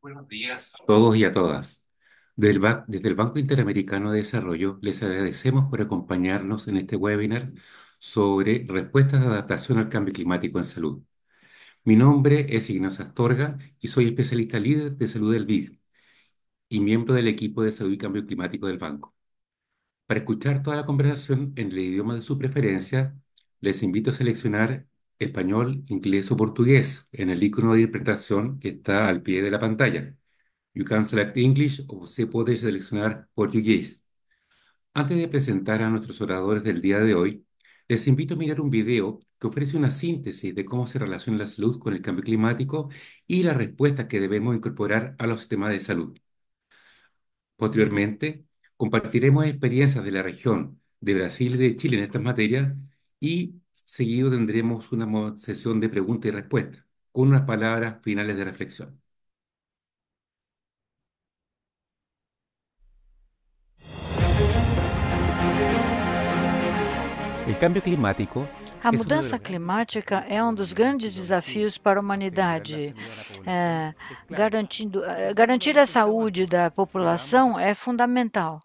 Buenos días a todos y a todas. Desde el Banco Interamericano de Desarrollo, les agradecemos por acompañarnos en este webinar sobre respuestas de adaptación al cambio climático en salud. Mi nombre es Ignacio Astorga y soy especialista líder de salud del BID y miembro del equipo de salud y cambio climático del banco. Para escuchar toda la conversación en el idioma de su preferencia, les invito a seleccionar español, inglés o portugués en el icono de interpretación que está al pie de la pantalla. You can select English o você puede seleccionar portugués. Antes de presentar a nuestros oradores del día de hoy, les invito a mirar un video que ofrece una síntesis de cómo se relaciona la salud con el cambio climático y las respuestas que debemos incorporar a los sistemas de salud. Posteriormente, compartiremos experiencias de la región, de Brasil y de Chile en estas materias y seguido tendremos una sesión de preguntas y respuestas con unas palabras finales de reflexión. El cambio climático A es uno de mudança los grandes climática é um desafíos dos para la grandes tecnología desafios para a de mejorar la humanidade. salud de la población. Es clave. Como Garantir hemos a escuchado saúde antes, da si vamos população a... é fundamental.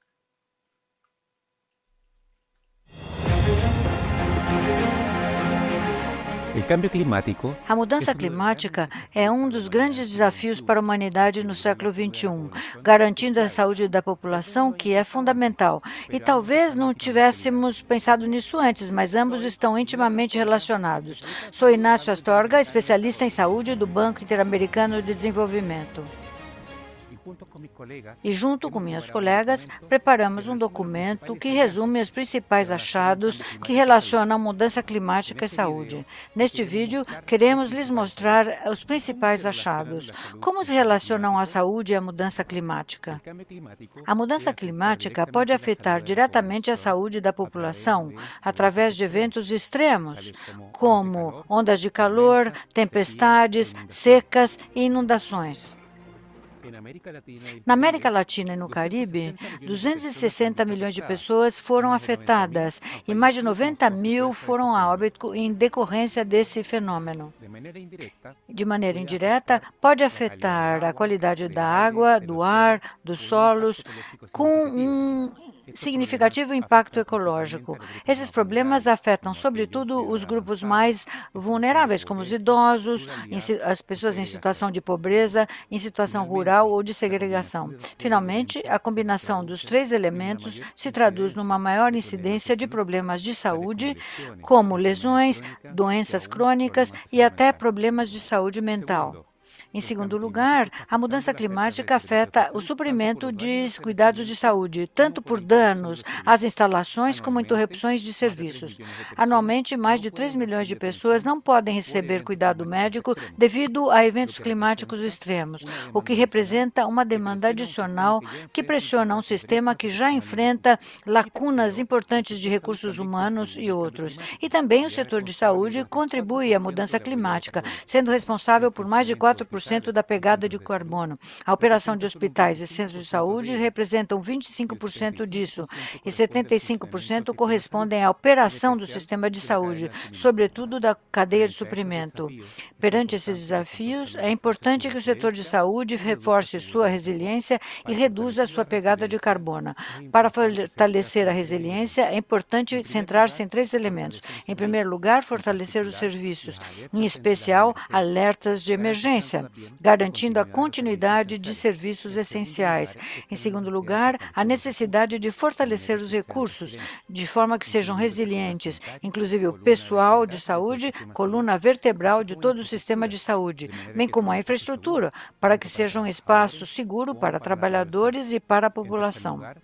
El cambio climático A mudança es uno de los grandes climática é desafíos um para la dos humanidad grandes en el desafios futuro. para a humanidade no Como mejorar século la salud de la XXI, población es garantindo a clave. saúde da Los dos população, lo hemos que é escuchado antes, fundamental. E pero ambos talvez están não íntimamente ligados. tivéssemos pensado nisso antes, mas ambos Soy estão Ignacio intimamente Astorga, relacionados. especialista en Sou salud del Inácio Banco Astorga, Interamericano de especialista em Desarrollo. saúde do Banco Interamericano de Desenvolvimento. Y junto con mis colegas E, junto com hemos minhas preparado un colegas, documento que preparamos um resume los documento principales que hallazgos resume os de principais relación al achados cambio que climático y salud. relacionam a mudança En climática e este saúde. video Neste queremos vídeo, mostrar los queremos lhes principales mostrar hallazgos. os ¿Cómo se principais relacionan achados. la salud Como y se el cambio relacionam a climático? saúde e a mudança climática? El cambio climático A puede mudança afectar climática pode directamente la salud afetar de la diretamente a población saúde da a través população de eventos através de extremos, eventos extremos, tales como olas de como calor, ondas de calor, tormentas, sequías o tempestades, inundaciones. secas e inundações. En América Latina y el Na América Caribe, Latina e no Caribe, 260 millones de personas se han 260 visto milhões de afectadas pessoas y foram más de 90.000 afetadas han e mais de fallecido como 90 mil consecuencia de este foram a fenómeno. óbito em decorrência desse fenômeno. De manera indirecta, De maneira puede indireta, afectar pode la calidad del afetar a agua, qualidade del da aire, água, de do los suelos, ar, dos con un impacto solos, ecológico com significativo. Estos problemas significativo impacto afectan principalmente ecológico. a los grupos Esses más problemas vulnerables, afetam, como aquellos de sobretudo, edad os grupos avanzada, mais en situación de vulneráveis, como os pobreza, idosos, ruralidad as o pessoas em situação segregación. de pobreza, em situação rural Finalmente, ou de la combinación segregação. de los tres Finalmente, elementos a se combinação dos traduce três en una elementos mayor se traduz numa incidencia maior de problemas de incidência de salud, problemas de tales como saúde, lesiones, como enfermedades lesões, crónicas y doenças aún crônicas problemas de e salud até mental. problemas de saúde mental. Segundo, Em el segundo cambio climático lugar, está a afectando mudança la oferta de climática servicios de afeta o salud tanto por suprimento los daños de al cuidados de abastecimiento saúde, como tanto por por la interrupción de danos los às servicios. instalações como Anualmente, interrupções de más de 3 serviços. millones de personas Anualmente, mais no de 3 pueden milhões de recibir pessoas atención não podem por receber eventos cuidado climáticos médico extremos, devido a lo eventos que climáticos representa extremos, una o que demanda adicional representa uma que demanda presiona un sistema adicional que ya que enfrenta pressiona um importantes sistema retos que já operacionales y enfrenta recursos. Y lacunas tercero, el importantes de sector salud recursos también humanos e contribuye al cambio outros. E climático também o y es setor de responsable de saúde más de contribui à 4% mudança de la huella de climática, carbono. sendo El responsável por mais de funcionamiento de 4% hospitales da y pegada de centros de salud carbono. A operação de representa solo un hospitais e centros de 25% saúde de ello representam y el 25% disso, 75% e corresponde al funcionamiento del 75% sistema de salud, correspondem à en operação do especial sistema de de la saúde, cadena de suministro. sobretudo da cadeia de Frente a estos suprimento. desafíos, es Perante esses importante que el sector desafios, salud é refuerce su importante que o setor de resiliencia saúde y reduzca reforce su sua huella de carbono. resiliência e Para reduza a fortalecer la sua pegada de resiliencia, carbono. es Para importante centrarse fortalecer a en tres resiliência, elementos. é En importante primer centrar-se lugar, em três elementos. fortalecer los Em primeiro servicios, lugar, en fortalecer os particular serviços, las em alertas tempranas de especial emergencia, alertas de garantizando emergência, también la garantindo a continuidad de los servicios continuidade de esenciales. serviços En segundo essenciais. lugar, Em está la segundo necesidad de lugar, a fortalecer los recursos necessidade de de manera fortalecer os especial recursos, resilientes, de forma que sejam incluyendo el personal resilientes, sanitario, inclusive o columna pessoal de vertebral de todo el saúde, sistema de salud, coluna así vertebral de como la todo o sistema infraestructura, de saúde, de manera bem que sea como un a espacio seguro infraestrutura, para que tanto para seja um espaço trabajadores seguro como para para la población. trabalhadores e para a En tercer população. lugar,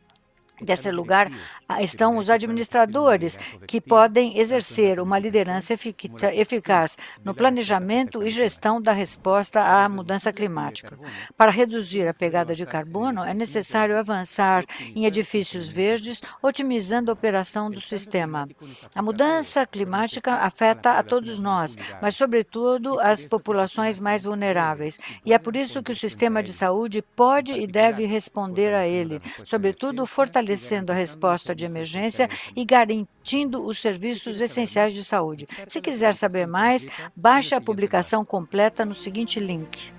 están Desse los lugar directivos, que estão tendrán os que establecer un administradores, liderazgo que efectivo podem tanto en la exercer uma planificación liderança como en la ejecución eficaz de no las respuestas frente al planejamento e cambio climático. gestão da resposta Para à mudança reducir la huella de climática. carbono, Para es reduzir a necesario pegada de avanzar en el carbono, é crecimiento necessário verde y avançar em optimizar el edifícios funcionamiento del verdes, sistema. otimizando a operação do El cambio sistema. climático nos A afecta a todos, mudança pero en climática especial a las afeta a todos poblaciones más nós, mas, vulnerables. sobretudo, Es por as eso que el sistema de populações mais salud puede vulneráveis. y E é puede por isso que o responder frente a sistema de ellos, saúde en pode e deve particular responder a fortaleciendo la ele, respuesta de sobretudo emergencia y fortalecendo a garantizando los resposta de servicios emergência esenciales de salud. e garantindo os Si serviços quieres saber essenciais más, de saúde. descarga Se la quiser saber publicación mais, completa en el baixe a siguiente enlace. publicação completa no seguinte link.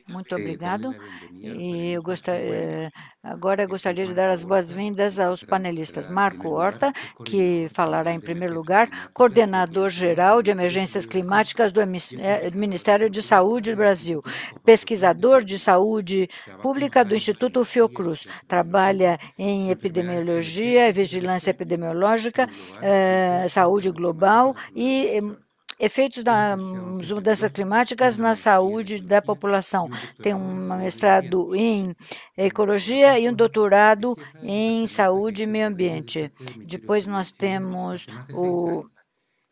Muito Darle obrigado. la bienvenida al E panelista de este webinar. agora eu Este es gostaria de dar Marco as Horta, boas-vindas que aos será panelistas. en Marco primer Horta, lugar, es que coordinador falará em regional de primeiro emergencias lugar, climáticas y de coordenador crianza en la geral de Salud del emergências Brasil climáticas do y es investigador Ministério de científico Saúde do del Brasil, Instituto Fiocruz de pesquisador de Epidemiología. saúde Trabaja en pública do varios Instituto áreas y es Fiocruz, especialmente trabalha em en enfermedades epidemiologia e emergentes y vigilância emergentes, epidemiológica, salud global y efectos del saúde cambio climático global en la salud de la e población. efeitos Es licenciado en das ciencias mudanças biológicas, climáticas tiene una na maestría en saúde da ecología população. y un Tem doctorado en um salud y medio mestrado ambiente. em Como ecologia e um colaboración, es doutorado jefa del em Departamento de saúde e Gestión meio de Riesgo y ambiente. Desastres del Ministerio de Depois Salud de nós Chile temos hace más de 6 años. o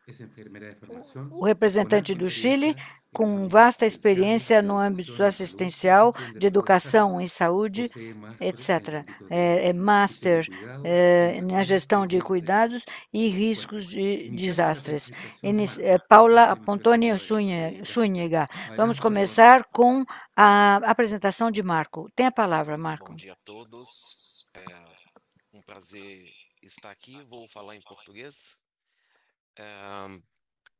Es enfermera de formación o con representante amplia do Chile, experiencia en los com ámbitos vasta asistenciales, experiência de no âmbito educación en salud y assistencial, gestión de de riesgo de salud. educação em saúde, Posee máster en el etc. ámbito de É crisis de master cuidados e na educación gestão de de riesgos de cuidados desastre. e Bueno, riscos de iniciamos a desastres. presentación de Marco. Paula Demos Pontoni proseguido a la sesión. Zúñiga. Vamos Adelante, doctor. começar com a apresentação de Marco. Tem a palavra, Bom Marco. dia a todos. É um prazer estar aqui. Vou falar em português. É,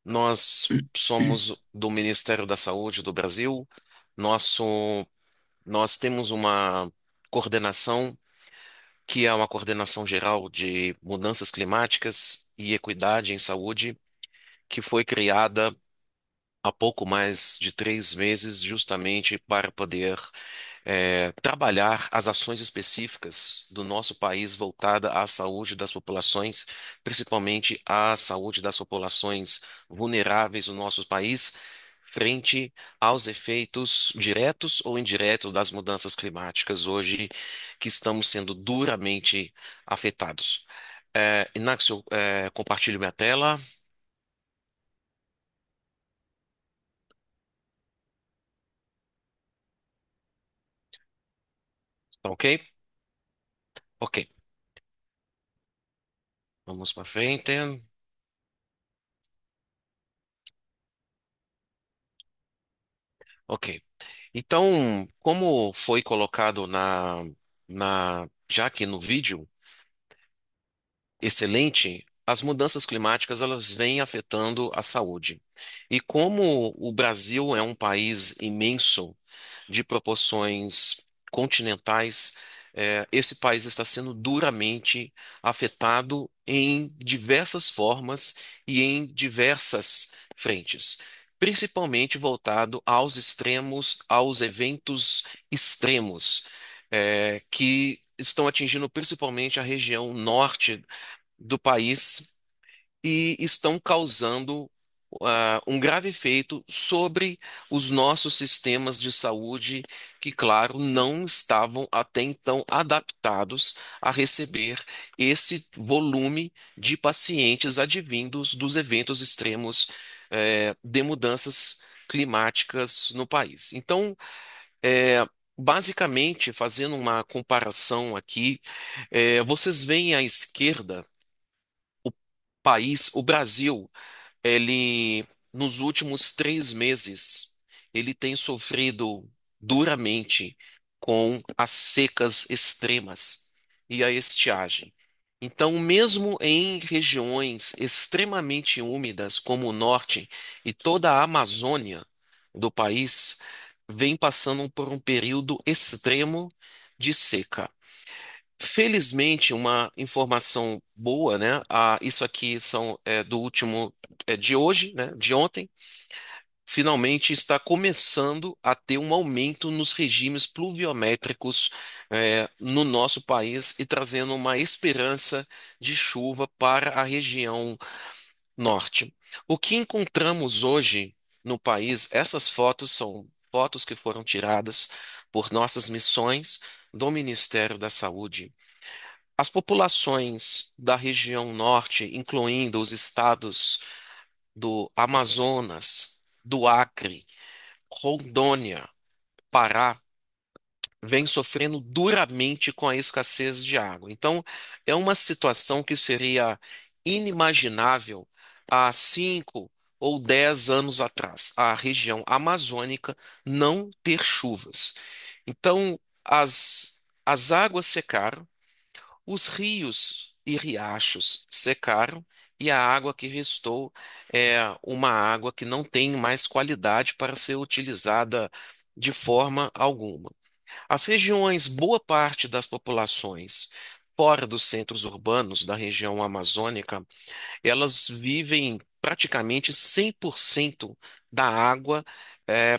nós somos do Ministério da Saúde do Brasil. Nosso, nós temos uma coordenação que é uma coordenação geral de mudanças climáticas e equidade em saúde, que foi criada há pouco mais de 3 meses, justamente para poder trabalhar as ações específicas do nosso país voltada à saúde das populações, principalmente à saúde das populações vulneráveis do nosso país, frente aos efeitos diretos ou indiretos das mudanças climáticas hoje que estamos sendo duramente afetados. Inácio, compartilho minha tela. Tá ok? Ok. Vamos para frente. Ok. Então, como foi colocado já aqui no vídeo, excelente, as mudanças climáticas elas vêm afetando a saúde. E como o Brasil é um país imenso, de proporções continentais, esse país está sendo duramente afetado em diversas formas e em diversas frentes, principalmente voltado aos extremos, aos eventos extremos, que estão atingindo principalmente a região norte do país e estão causando um grave efeito sobre os nossos sistemas de saúde, que, claro, não estavam até então adaptados a receber esse volume de pacientes advindos dos eventos extremos, de mudanças climáticas no país. Então, basicamente, fazendo uma comparação aqui, vocês veem à esquerda o Brasil, ele, nos últimos 3 meses, ele tem sofrido duramente com as secas extremas e a estiagem. Então, mesmo em regiões extremamente úmidas, como o norte e toda a Amazônia do país, vem passando por um período extremo de seca. Felizmente, uma informação boa, né? Isso aqui do último, de hoje, né? De ontem. Finalmente está começando a ter um aumento nos regimes pluviométricos, no nosso país e trazendo uma esperança de chuva para a região norte. O que encontramos hoje no país, essas fotos são fotos que foram tiradas por nossas missões do Ministério da Saúde. As populações da região norte, incluindo os estados do Amazonas, do Acre, Rondônia, Pará, vêm sofrendo duramente com a escassez de água. Então, é uma situação que seria inimaginável há 5 ou 10 anos atrás, a região amazônica não ter chuvas. Então, as águas secaram. Os rios e riachos secaram e a água que restou é uma água que não tem mais qualidade para ser utilizada de forma alguma. As regiões, boa parte das populações fora dos centros urbanos da região amazônica, elas vivem praticamente 100% da água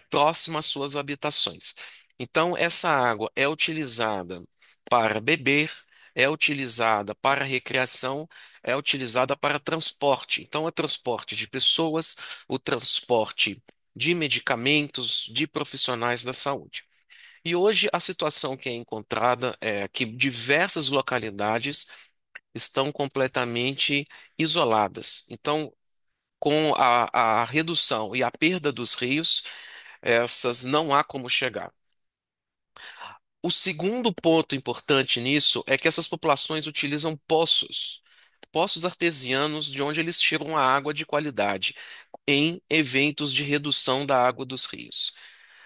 próxima às suas habitações. Então, essa água é utilizada para beber, é utilizada para recreação, é utilizada para transporte. Então, é transporte de pessoas, o transporte de medicamentos, de profissionais da saúde. E hoje a situação que é encontrada é que diversas localidades estão completamente isoladas. Então, com a redução e a perda dos rios, essas não há como chegar. O segundo ponto importante nisso é que essas populações utilizam poços, poços artesianos de onde eles tiram a água de qualidade em eventos de redução da água dos rios.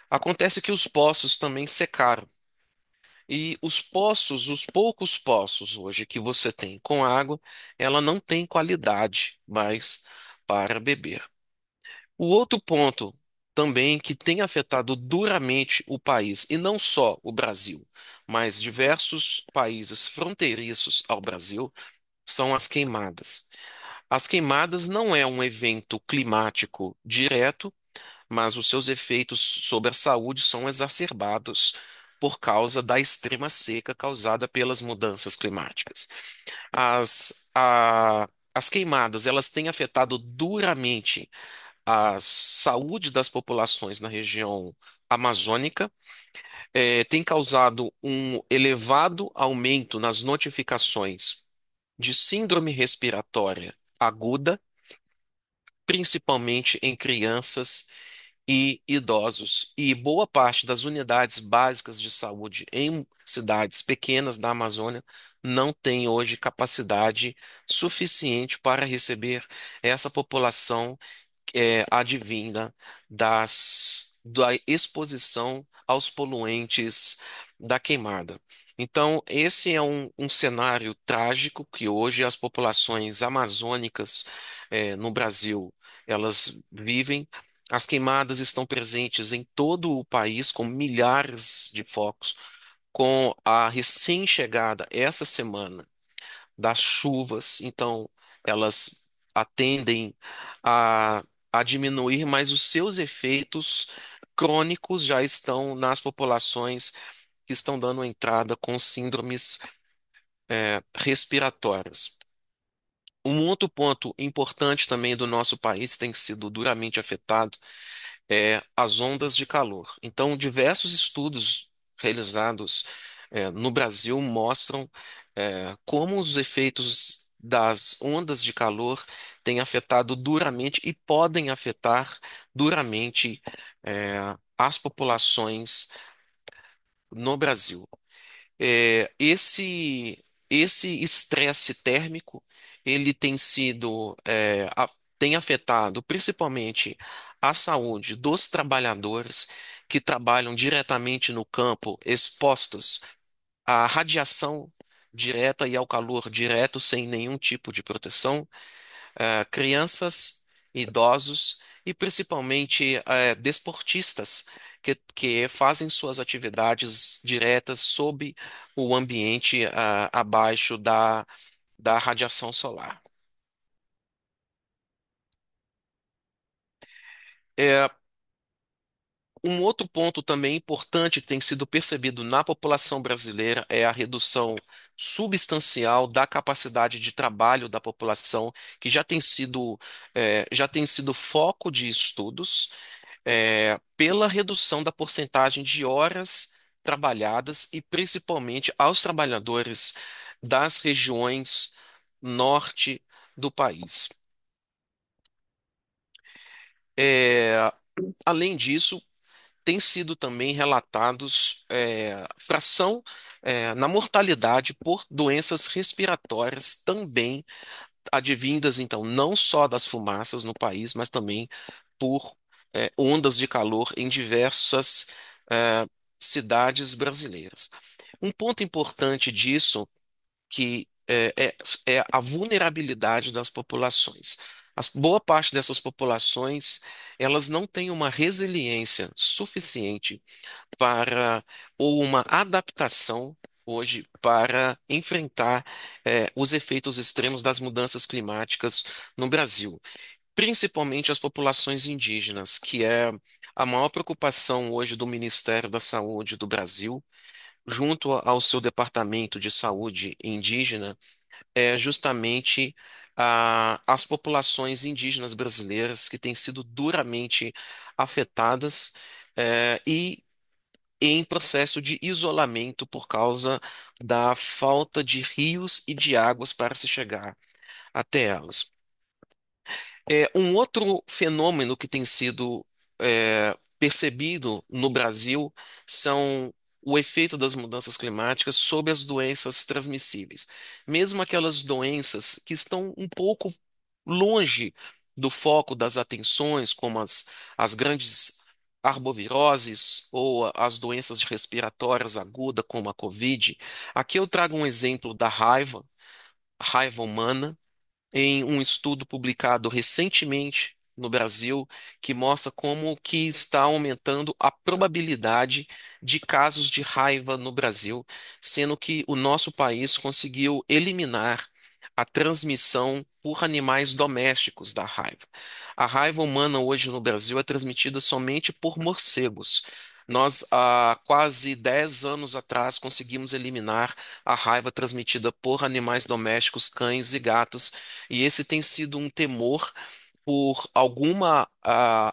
Acontece que os poços também secaram. E os poços, os poucos poços hoje que você tem com água, ela não tem qualidade mais para beber. O outro ponto também que tem afetado duramente o país, e não só o Brasil, mas diversos países fronteiriços ao Brasil, são as queimadas. As queimadas não é um evento climático direto, mas os seus efeitos sobre a saúde são exacerbados por causa da extrema seca causada pelas mudanças climáticas. As queimadas, elas têm afetado duramente a saúde das populações na região amazônica, tem causado um elevado aumento nas notificações de síndrome respiratória aguda, principalmente em crianças e idosos. E boa parte das unidades básicas de saúde em cidades pequenas da Amazônia não tem hoje capacidade suficiente para receber essa população advinda da exposição aos poluentes da queimada. Então, esse é um cenário trágico que hoje as populações amazônicas, no Brasil, elas vivem. As queimadas estão presentes em todo o país, com milhares de focos, com a recém-chegada essa semana das chuvas, então elas atendem a, a diminuir, mas os seus efeitos crônicos já estão nas populações que estão dando entrada com síndromes respiratórias. Um outro ponto importante também do nosso país tem sido duramente afetado as ondas de calor. Então, diversos estudos realizados no Brasil mostram como os efeitos das ondas de calor têm afetado duramente e podem afetar duramente as populações no Brasil. Esse estresse térmico ele tem sido tem afetado principalmente a saúde dos trabalhadores que trabalham diretamente no campo, expostos à radiação direta e ao calor direto sem nenhum tipo de proteção, crianças, idosos e principalmente desportistas que fazem suas atividades diretas sob o ambiente abaixo da radiação solar. É, Um outro ponto também importante que tem sido percebido na população brasileira é a redução substancial da capacidade de trabalho da população, que já tem sido foco de estudos, pela redução da porcentagem de horas trabalhadas e principalmente aos trabalhadores das regiões norte do país. É, Além disso, tem sido também relatados fração na mortalidade por doenças respiratórias também advindas, então, não só das fumaças no país, mas também por ondas de calor em diversas cidades brasileiras. Um ponto importante disso, que é, é, é a vulnerabilidade das populações. Boa parte dessas populações, elas não têm uma resiliência suficiente para, ou uma adaptação hoje para enfrentar, os efeitos extremos das mudanças climáticas no Brasil, principalmente as populações indígenas, que é a maior preocupação hoje do Ministério da Saúde do Brasil, junto ao seu Departamento de Saúde Indígena, é justamente as populações indígenas brasileiras que têm sido duramente afetadas, e em processo de isolamento por causa da falta de rios e de águas para se chegar até elas. Um outro fenômeno que tem sido percebido no Brasil são o efeito das mudanças climáticas sobre as doenças transmissíveis. Mesmo aquelas doenças que estão um pouco longe do foco das atenções, como as grandes arboviroses ou as doenças respiratórias agudas, como a Covid. Aqui eu trago um exemplo da raiva humana em um estudo publicado recentemente no Brasil, que mostra como que está aumentando a probabilidade de casos de raiva no Brasil, sendo que o nosso país conseguiu eliminar a transmissão por animais domésticos da raiva. A raiva humana hoje no Brasil é transmitida somente por morcegos. Nós, há quase 10 anos atrás, conseguimos eliminar a raiva transmitida por animais domésticos, cães e gatos, e esse tem sido um temor por alguma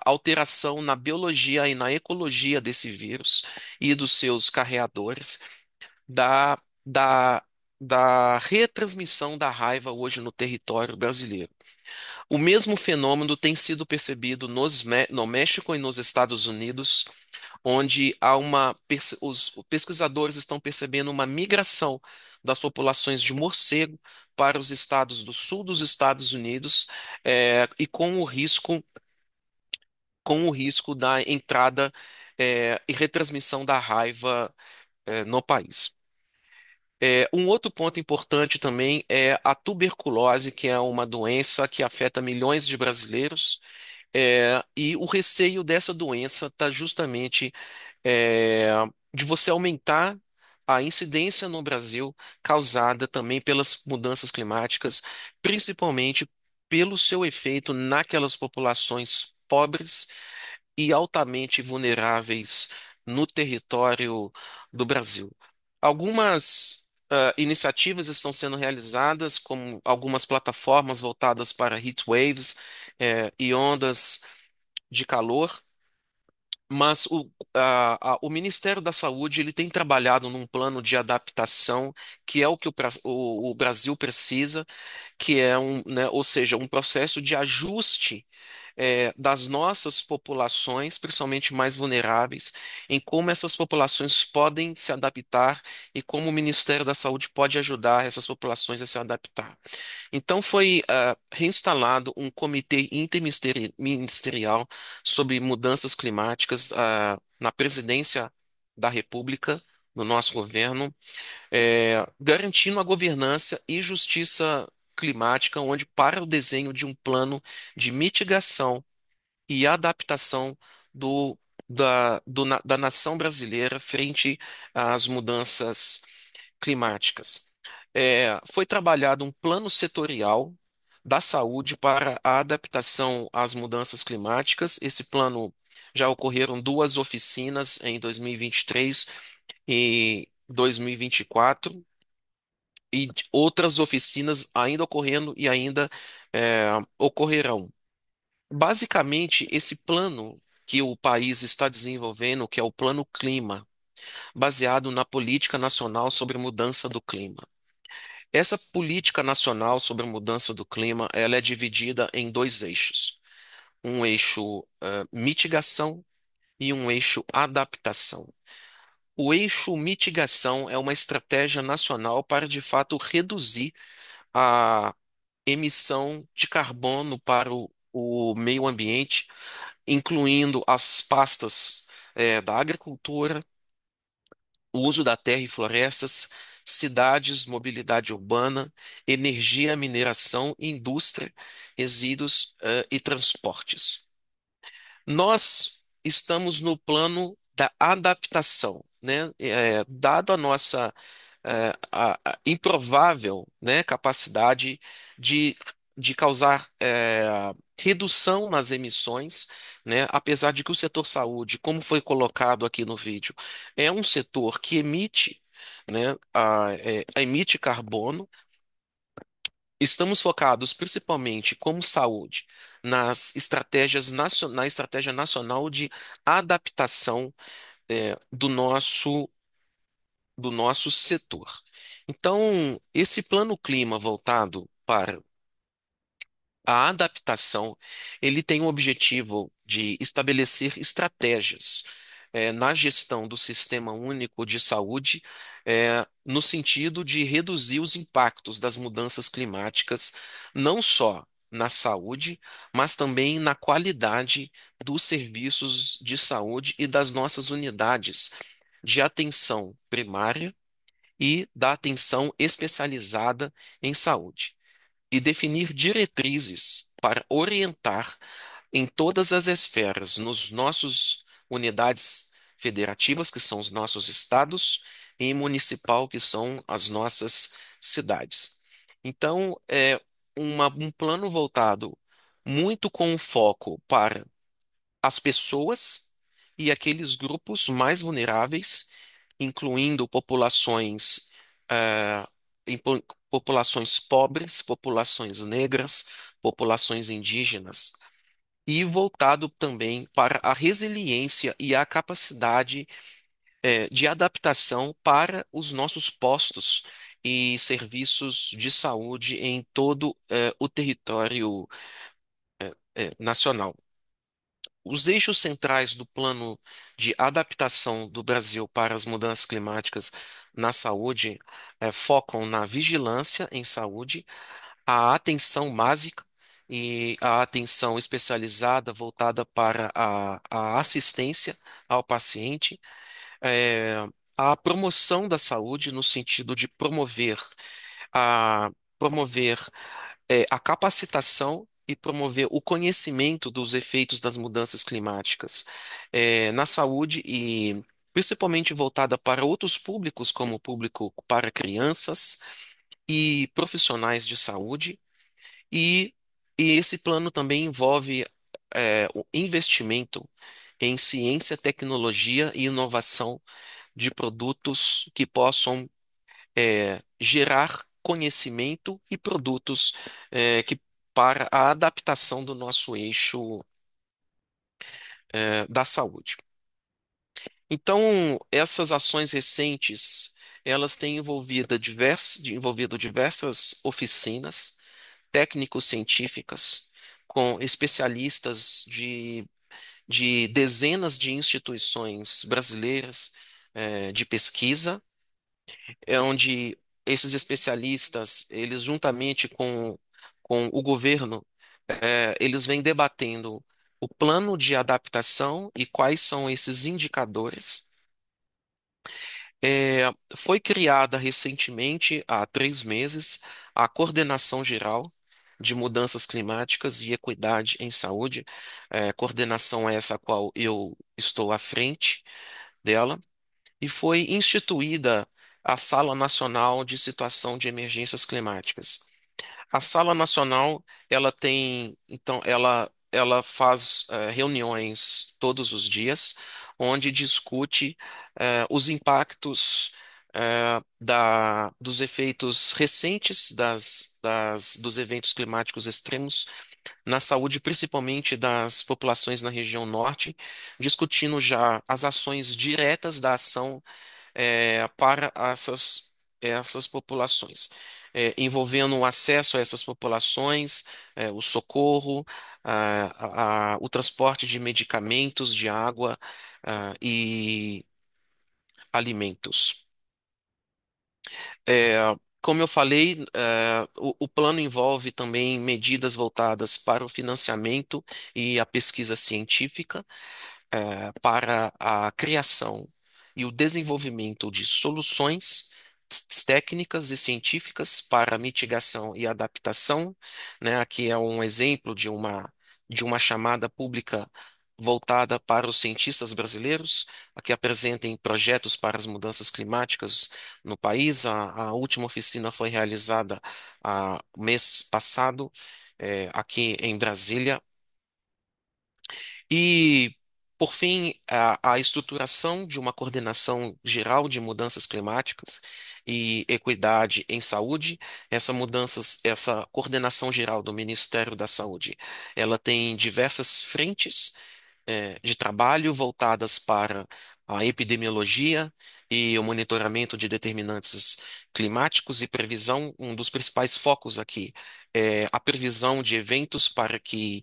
alteração na biologia e na ecologia desse vírus e dos seus carreadores, da, da, da retransmissão da raiva hoje no território brasileiro. O mesmo fenômeno tem sido percebido no México e nos Estados Unidos, onde os pesquisadores estão percebendo uma migração das populações de morcego para os estados do sul dos Estados Unidos, e com o risco da entrada, e retransmissão da raiva, no país. Um outro ponto importante também é a tuberculose, que é uma doença que afeta milhões de brasileiros, e o receio dessa doença está justamente, é, de você aumentar a incidência no Brasil causada também pelas mudanças climáticas, principalmente pelo seu efeito naquelas populações pobres e altamente vulneráveis no território do Brasil. Algumas iniciativas estão sendo realizadas, como algumas plataformas voltadas para heat waves, e ondas de calor, mas o Ministério da Saúde ele tem trabalhado num plano de adaptação, que é o que o Brasil precisa, que é né, ou seja, um processo de ajuste, das nossas populações, principalmente mais vulneráveis, em como essas populações podem se adaptar e como o Ministério da Saúde pode ajudar essas populações a se adaptar. Então foi reinstalado um comitê interministerial sobre mudanças climáticas, na presidência da República, no nosso governo, garantindo a governança e justiça climática, onde para o desenho de um plano de mitigação e adaptação do, da nação brasileira frente às mudanças climáticas. Foi trabalhado um plano setorial da saúde para a adaptação às mudanças climáticas. Esse plano já ocorreram duas oficinas em 2023 e 2024, e outras oficinas ainda ocorrendo e ainda ocorrerão. Basicamente, esse plano que o país está desenvolvendo, que é o Plano Clima, baseado na Política Nacional sobre Mudança do Clima. Essa política nacional sobre a mudança do clima, ela é dividida em dois eixos. Um eixo, mitigação, e um eixo adaptação. O eixo mitigação é uma estratégia nacional para, de fato, reduzir a emissão de carbono para o meio ambiente, incluindo as pastas, da agricultura, o uso da terra e florestas, cidades, mobilidade urbana, energia, mineração, indústria, resíduos, e transportes. Nós estamos no plano da adaptação, né? Dado a nossa improvável, né, capacidade de, de causar redução nas emissões, né? Apesar de que o setor saúde, como foi colocado aqui no vídeo, é um setor que emite, né, emite carbono. Estamos focados principalmente como saúde na estratégia nacional de adaptação do nosso setor. Então, esse plano clima voltado para a adaptação, ele tem o objetivo de estabelecer estratégias na gestão do Sistema Único de Saúde, no sentido de reduzir os impactos das mudanças climáticas, não só na saúde, mas também na qualidade dos serviços de saúde e das nossas unidades de atenção primária e da atenção especializada em saúde e definir diretrizes para orientar em todas as esferas, nos nossos unidades federativas, que são os nossos estados, e em municipal, que são as nossas cidades. Então, é um plano voltado muito com foco para as pessoas e aqueles grupos mais vulneráveis, incluindo eh, populações pobres, populações negras, populações indígenas, e voltado também para a resiliência e a capacidade, de adaptação para os nossos postos e serviços de saúde em todo, o território, nacional. Os eixos centrais do plano de adaptação do Brasil para as mudanças climáticas na saúde focam na vigilância em saúde, a atenção básica e a atenção especializada voltada para a assistência ao paciente, eh, a promoção da saúde no sentido de a, promover a capacitação e promover o conhecimento dos efeitos das mudanças climáticas na saúde e principalmente voltada para outros públicos, como o público para crianças e profissionais de saúde. E, e esse plano também envolve o investimento em ciência, tecnologia e inovação de produtos que possam gerar conhecimento e produtos que para a adaptação do nosso eixo da saúde. Então, essas ações recentes, elas têm envolvido diversas oficinas técnico-científicas com especialistas de dezenas de instituições brasileiras de pesquisa, onde esses especialistas, eles juntamente com o governo, eles vêm debatendo o plano de adaptação e quais são esses indicadores. Foi criada recentemente, há 3 meses, a Coordenação Geral de Mudanças Climáticas e Equidade em Saúde, coordenação essa a qual eu estou à frente dela, e foi instituída a Sala Nacional de Situação de Emergências Climáticas. A Sala Nacional, ela faz reuniões todos os dias, onde discute os impactos dos efeitos recentes dos eventos climáticos extremos na saúde, principalmente das populações na região norte, discutindo já as ações diretas da ação para essas populações, envolvendo o acesso a essas populações, o socorro, o transporte de medicamentos, de água, e alimentos. É, Como eu falei, o plano envolve também medidas voltadas para o financiamento e a pesquisa científica, para a criação e o desenvolvimento de soluções técnicas e científicas para mitigação e adaptação, né? Aqui é um exemplo de uma chamada pública voltada para os cientistas brasileiros, aqui apresentem projetos para as mudanças climáticas no país. A última oficina foi realizada mês passado, aqui em Brasília. E, por fim, a estruturação de uma coordenação geral de mudanças climáticas e equidade em saúde. Essa coordenação geral do Ministério da Saúde, ela tem diversas frentes de trabalho voltadas para a epidemiologia e o monitoramento de determinantes climáticos e previsão. Um dos principais focos aqui é a previsão de eventos para que,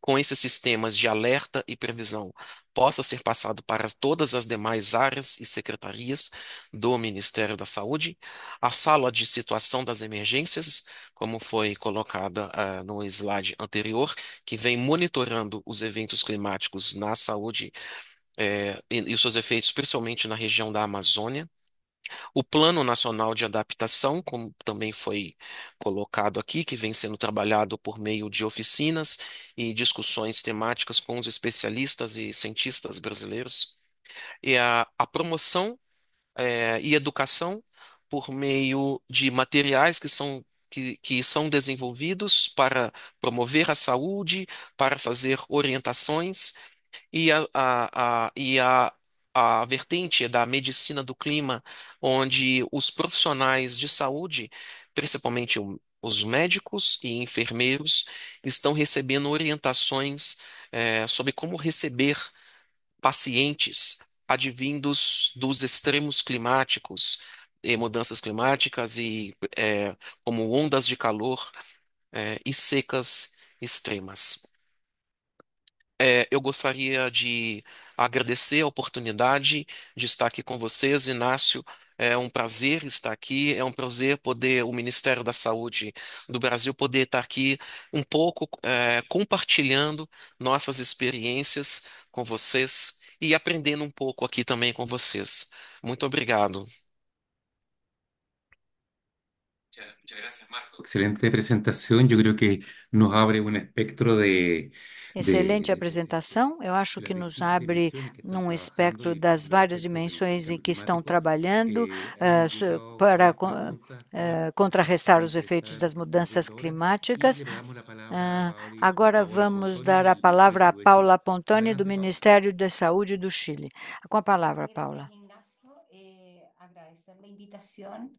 com esses sistemas de alerta e previsão, possa ser passado para todas as demais áreas e secretarias do Ministério da Saúde. A sala de situação das emergências, como foi colocada no slide anterior, que vem monitorando os eventos climáticos na saúde, e os seus efeitos, principalmente na região da Amazônia. O Plano Nacional de Adaptação, como também foi colocado aqui, que vem sendo trabalhado por meio de oficinas e discussões temáticas com os especialistas e cientistas brasileiros. E a promoção e educação por meio de materiais que são desenvolvidos para promover a saúde, para fazer orientações e a vertente da medicina do clima, onde os profissionais de saúde, principalmente os médicos e enfermeiros, estão recebendo orientações sobre como receber pacientes advindos dos extremos climáticos e mudanças climáticas como ondas de calor e secas extremas. Eu gostaria de agradecer a oportunidade de estar aqui com vocês, Inácio. É um prazer estar aqui, é um prazer poder o Ministério da Saúde do Brasil poder estar aqui um pouco compartilhando nossas experiências com vocês e aprendendo um pouco aqui também com vocês. Muito obrigado. Muchas gracias, Marco. Excelente presentación. Yo creo que nos abre un espectro Excelente de apresentação. Eu acho que las nos distintas abre dimensiones que están num trabajando espectro y das los várias efectos del dimensões em cambio que estão climático. trabalhando Han indicado para varias preguntas contrarrestar muy os efeitos das interesantes, mudanças enriquecedoras, y climáticas. le damos la palabra a Agora Paola vamos Pontoni dar a del Ministerio de palavra a Salud de Paula Chile. Pontoni, do Adelante, Paola. Ministério da Saúde do Chile. Com a palavra, Gracias, Paula. Ignacio. Agradecer la invitación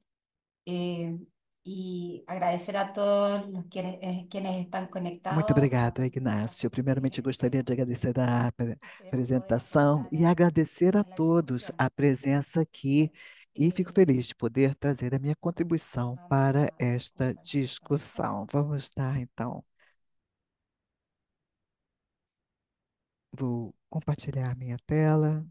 eh, y agradecer a todos quienes están Muito conectados obrigado, para Ignácio. Primeiramente, poder gostaria de agradecer a esperemos poder apresentação aportar e agradecer a a la todos discusión. a presença aqui e fico Eh, feliz de poder trazer a minha contribuição Vamos para a esta compartir la discussão. pantalla. Vamos lá, então. Vou compartilhar a minha tela.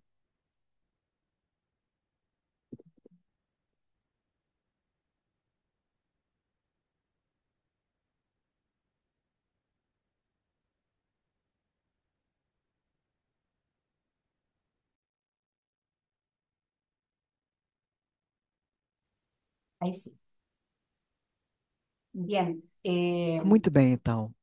Ahí sí. Bien. Muito bem, então.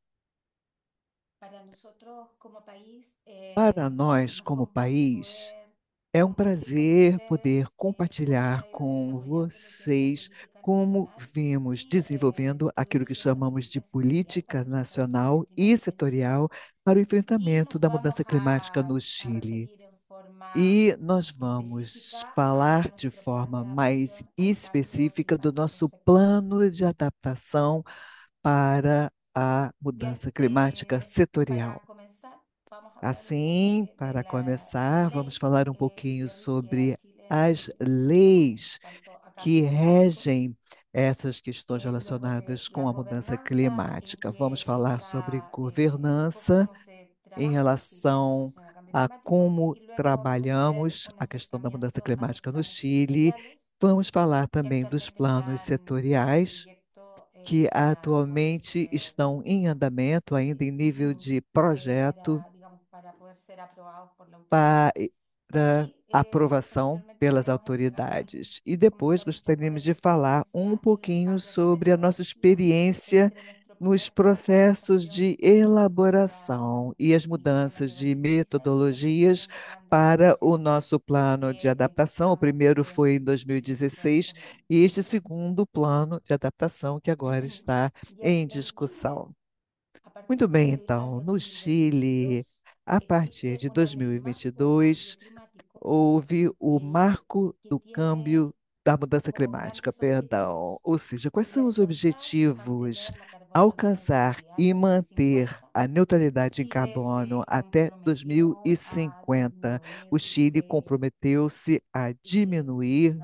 Para nosotros como país, Para nós, nos como complace país, poder é um compartir con prazer poder ustedes cómo se compartilhar ha ido com desarrollando lo que es la vocês política como nacional vimos y desenvolvendo aquilo que también la chamamos de política sectorial para política enfrentar el cambio nacional e climático en Chile. setorial para o Y enfrentamento nos da vamos mudança climática no a Chile. referir en forma E nós vamos específica a falar de nuestro plan de forma mais adaptación al cambio específica do climático nosso sectorial. plano de adaptação para a Bien, mudança climática setorial. para comenzar, vamos a hablar un poco Assim, de para la começar, vamos ley falar um y pouquinho que rige a sobre Chile as con leis cuanto a que cambio climático. regem essas questões Luego de relacionadas la com a mudança gobernanza, en climática. Vamos que falar sobre está governança cómo se em trabaja en Chile en relação relación al cambio a climático como y luego vamos a hacer trabalhamos un a questão da mudança acercamiento a los climática no planes Chile. sectoriales Vamos falar que também dos actualmente planos están en setoriais proyecto que para poder atualmente ser, estão em andamento, ainda sí, em nível de projeto, para, digamos, para poder ser aprobados por la autoridad. para Y aprovação pelas autoridades. E depois gostaríamos de falar um pouquinho sobre a nossa experiência nos processos de elaboração e as mudanças de metodologias para o nosso plano de adaptação. O primeiro foi em 2016 e este segundo plano de adaptação que agora está em discussão. Muito bem, então, no Chile, a partir de 2022, houve o marco do câmbio da mudança climática, perdão. Ou seja, quais são os objetivos? Alcançar e manter a neutralidade em carbono até 2050. O Chile comprometeu-se a diminuir,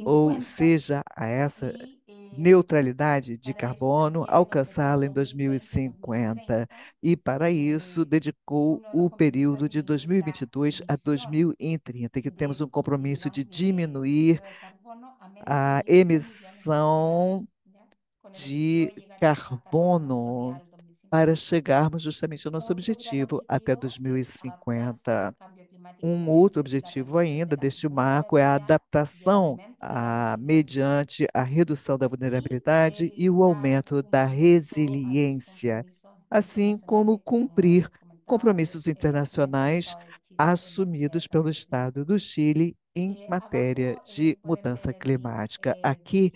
ou seja, a essa neutralidade de carbono, alcançá-la em 2050. E, para isso, dedicou o período de 2022 a 2030, que temos um compromisso de diminuir a emissão de carbono para chegarmos justamente ao nosso objetivo até 2050. Um outro objetivo ainda deste marco é a adaptação mediante a redução da vulnerabilidade e o aumento da resiliência, assim como cumprir compromissos internacionais assumidos pelo Estado do Chile em matéria de mudança climática. Aqui,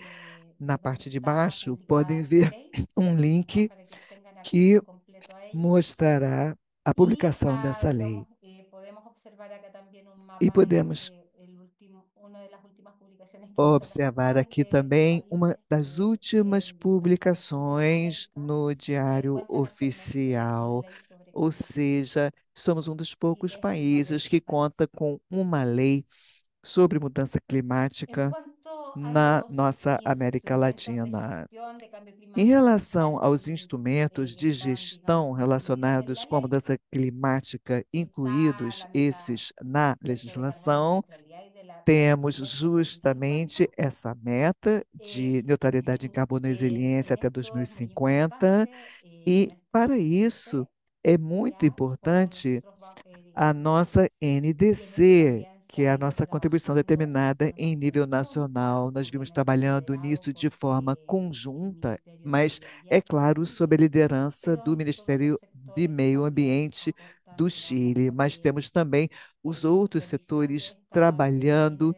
na parte de baixo, podem ver um link que mostrará a publicação dessa lei. E podemos observar aqui também uma das últimas publicações no Diário Oficial, ou seja, somos um dos poucos países que conta com uma lei sobre mudança climática na nossa América Latina. Em relação aos instrumentos de gestão relacionados com a mudança climática, incluídos esses na legislação, temos justamente essa meta de neutralidade em carbono e resiliência até 2050, e, para isso, é muito importante a nossa NDC, que é a nossa contribuição determinada em nível nacional. Nós vimos trabalhando nisso de forma conjunta, mas, é claro, sob a liderança do Ministério de Meio Ambiente do Chile. Mas temos também os outros setores trabalhando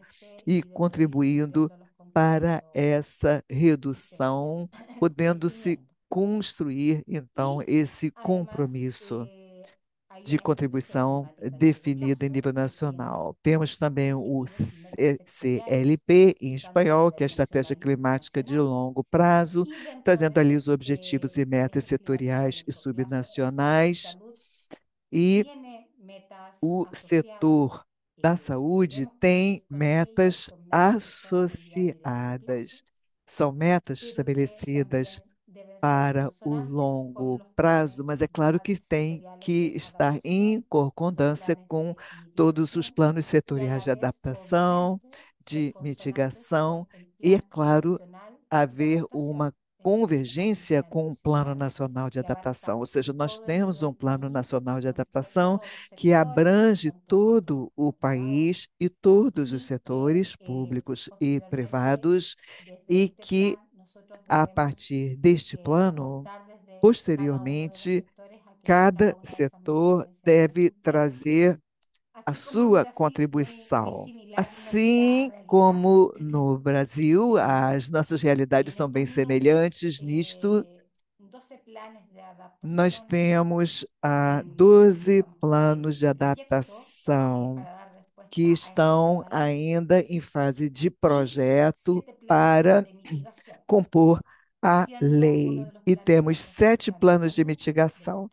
e contribuindo para essa redução, podendo-se construir, então, esse compromisso de contribuição definida em nível nacional. Temos também o CLP, em espanhol, que é a Estratégia Climática de Longo Prazo, trazendo ali os objetivos e metas setoriais e subnacionais. E o setor da saúde tem metas associadas. São metas estabelecidas para o longo prazo, mas é claro que tem que estar em concordância com todos os planos setoriais de adaptação, de mitigação e, é claro, haver uma convergência com o Plano Nacional de Adaptação. Ou seja, nós temos um Plano Nacional de Adaptação que abrange todo o país e todos os setores públicos e privados, e que, a partir deste plano, posteriormente, cada setor deve trazer a sua contribuição. Assim como no Brasil, as nossas realidades são bem semelhantes nisto. Nós temos 12 planos de adaptação que estão ainda em fase de projeto para compor a lei. E temos 7 planos de mitigação,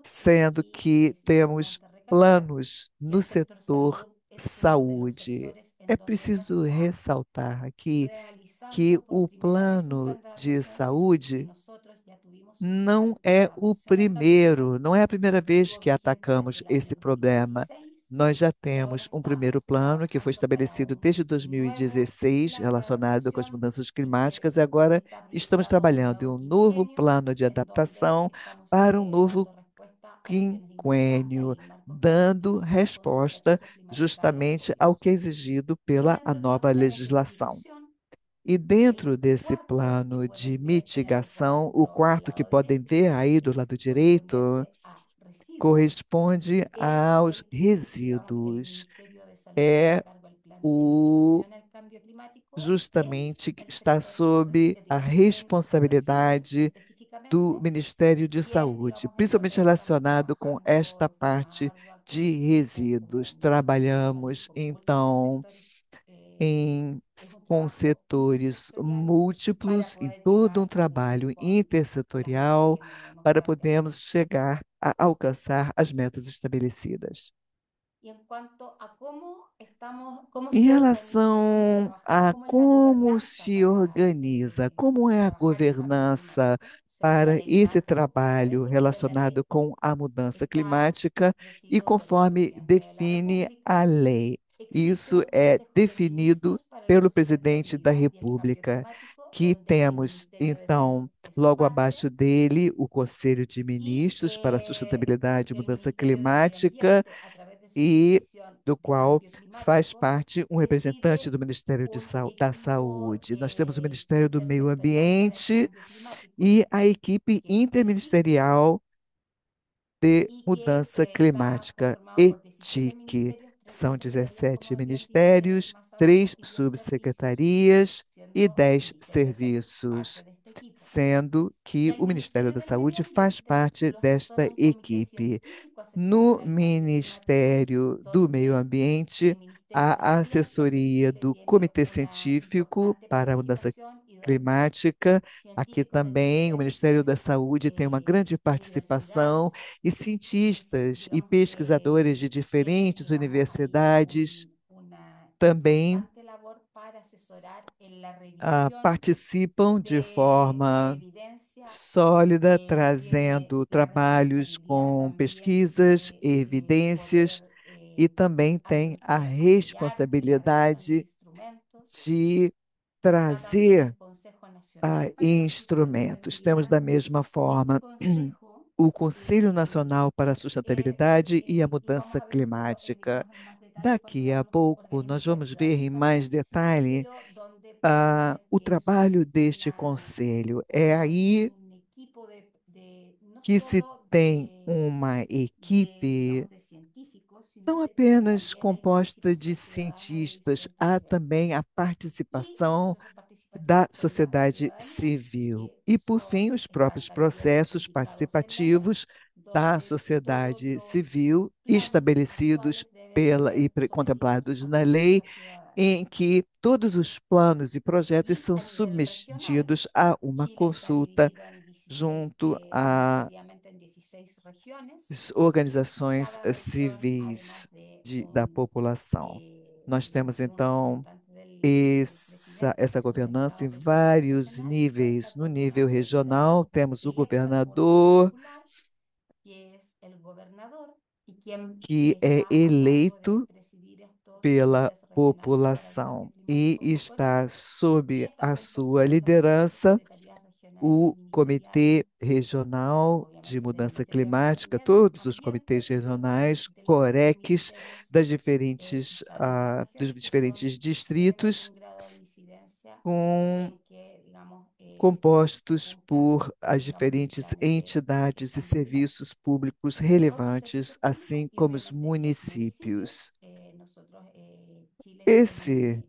sendo que temos planos no setor saúde. É preciso ressaltar aqui que o plano de saúde não é o primeiro, não é a primeira vez que atacamos esse problema. Nós já temos um primeiro plano que foi estabelecido desde 2016, relacionado com as mudanças climáticas, e agora estamos trabalhando em um novo plano de adaptação para um novo quinquênio, dando resposta justamente ao que é exigido pela a nova legislação. E dentro desse plano de mitigação, o quarto que podem ver aí do lado direito corresponde aos resíduos. É o justamente que está sob a responsabilidade do Ministério de Saúde, principalmente relacionado com esta parte de resíduos. Trabalhamos, então, com setores múltiplos e todo um trabalho intersetorial para podermos chegar a alcançar as metas estabelecidas. Em relação a como se organiza, como é a governança para esse trabalho relacionado com a mudança climática e conforme define a lei. Isso é definido pelo presidente da República, que temos, então, logo abaixo dele, o Conselho de Ministros para a Sustentabilidade e Mudança Climática, e do qual faz parte um representante do Ministério da Saúde. Nós temos o Ministério do Meio Ambiente e a equipe interministerial de mudança climática, ETIC. São 17 ministérios, 3 subsecretarias e 10 serviços, sendo que o Ministério da Saúde faz parte desta equipe. No Ministério do Meio Ambiente, a assessoria do Comitê Científico para a Mudança Climática. Aqui também o Ministério da Saúde tem uma grande participação e cientistas e pesquisadores de diferentes universidades também participam de forma sólida, trazendo trabalhos com pesquisas, evidências e também tem a responsabilidade de trazer instrumentos. Temos da mesma forma o Conselho Nacional para a Sustentabilidade e a Mudança Climática. Daqui a pouco nós vamos ver em mais detalhe o trabalho deste conselho. É aí que se tem uma equipe não apenas composta de cientistas, há também a participação da sociedade civil. E, por fim, os próprios processos participativos da sociedade civil estabelecidos contemplados na lei, em que todos os planos e projetos são submetidos a uma consulta junto às organizações civis da população. Nós temos, então, essa governança em vários níveis. No nível regional, temos o governador, que é eleito pela população e está sob a sua liderança o Comitê Regional de Mudança Climática, todos os comitês regionais, CORECs, dos diferentes distritos, compostos por as diferentes entidades e serviços públicos relevantes, assim como os municípios. Esse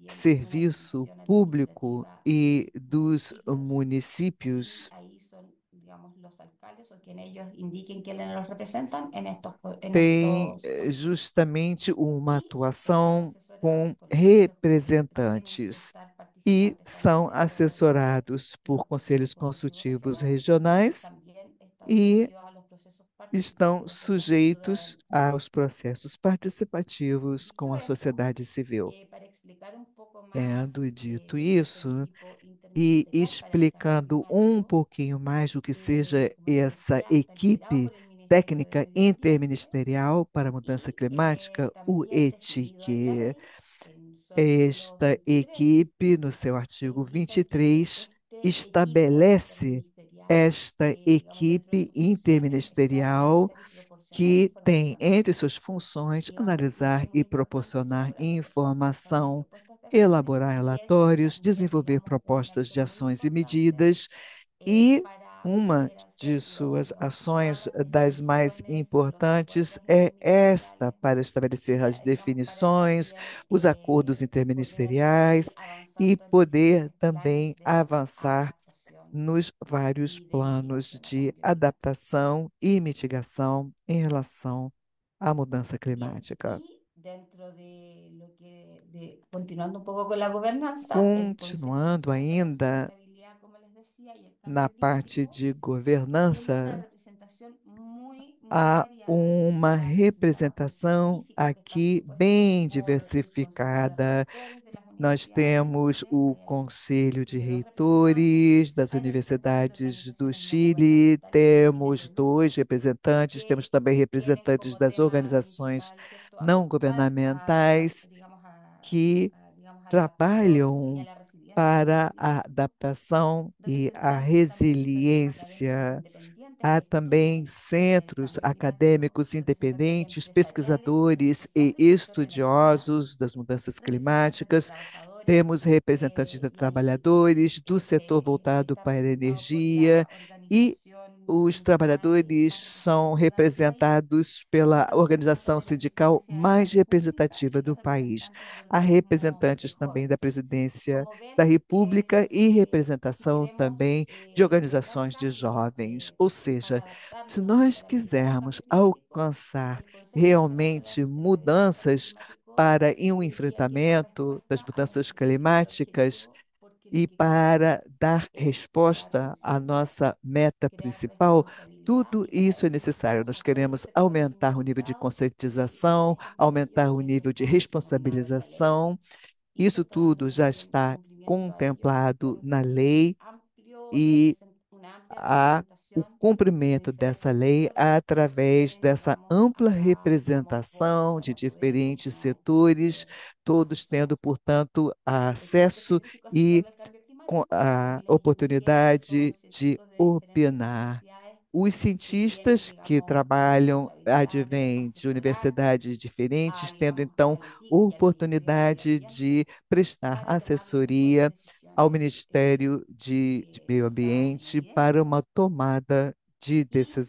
serviço público e dos municípios tem justamente uma atuação com representantes e são assessorados por conselhos consultivos regionais e estão sujeitos aos processos participativos com a sociedade civil. Tendo dito isso, e explicando um pouquinho mais o que seja essa equipe técnica interministerial para a mudança climática, o ETIC. Esta equipe, no seu artigo 23, estabelece esta equipe interministerial que tem entre suas funções analisar e proporcionar informação, elaborar relatórios, desenvolver propostas de ações e medidas, e uma de suas ações das mais importantes é esta, para estabelecer as definições, os acordos interministeriais e poder também avançar nos vários planos de adaptação e mitigação em relação à mudança Bien, climática. y dentro de lo que, continuando un poco con la gobernanza, el Continuando Consejo de ainda Sustentabilidad, como les decía, y el na Cambio parte Climático, de tiene una governança, representación muy há variada uma y la diversidad representação científica que está aqui compuesta bem por el Consejo de diversificada. Rectores de las Nós universidades de temos Chile, o ahí Conselho de tuve dos representantes, Reitores das hay representantes de universidades do organizaciones no Chile, gubernamentales temos dois independientes representantes, temos que também tienen representantes como das tema organizações principal, ¿cierto?, não apostar governamentais digamos, que digamos, a la adaptación y a trabalham la resiliencia del cambio para a climático. adaptação e a Representantes también de centros académicos resiliência. independientes Há que também estudian el centros cambio climático, acadêmicos representantes independentes, empresariales y pesquisadores e organizaciones del sector energía, estudiosos das mudanças representantes de climáticas. trabajadores Temos representantes de y trabalhadores do setor voltado está para a representado por energia, la e organización os sindical trabalhadores más são representativa del país, representados pela representantes organização de la sindical presidencia de la mais República representativa y do los país. representantes de Há organismos de representantes também da jóvenes. presidência Como da ven, República e si representação queremos também de lograr organizações de cambios jovens. Ou seja, para se adaptarnos y nós para mitigar el quisermos cambio climático, alcançar el Consejo Nacional de la realmente Sustentabilidad y Cambio mudanças Climático para em um debería que dar enfrentamento das respuesta a los mudanças siguientes climáticas objetivos, porque lo e que queremos para dar es crear resposta à conciencia, nossa meta crear principal, responsabilidad tudo y para isso é eso necessário. necesitamos Nós a todo el queremos sector aumentar o nível de involucrado, por conscientização, ejemplo, aumentar ellos o que nível de están informados de la ley responsabilização. y Isso se está dando tudo já el está cumplimiento a ello contemplado con na lei e una amplia há o representación de cumprimento dessa diferentes lei sectores através que, dessa digamos, ampla acá toman fuerza representação de para poder diferentes continuar setores, todos tendo, avanzando. portanto, El sector acesso científico e asesor del cambio com climático, a como les indiqué, son oportunidade de científicos de diferentes opinar. universidades Os que tienen, cientistas que digamos, la trabalham responsabilidad de advêm de asesorar universidades diferentes, tendo digamos, então al equipo y al Ministerio de Medio oportunidade de Ambiente prestar para tomar las mejores assessoria ao decisiones Ministério de Meio basadas en Ambiente para evidencia. uma tomada de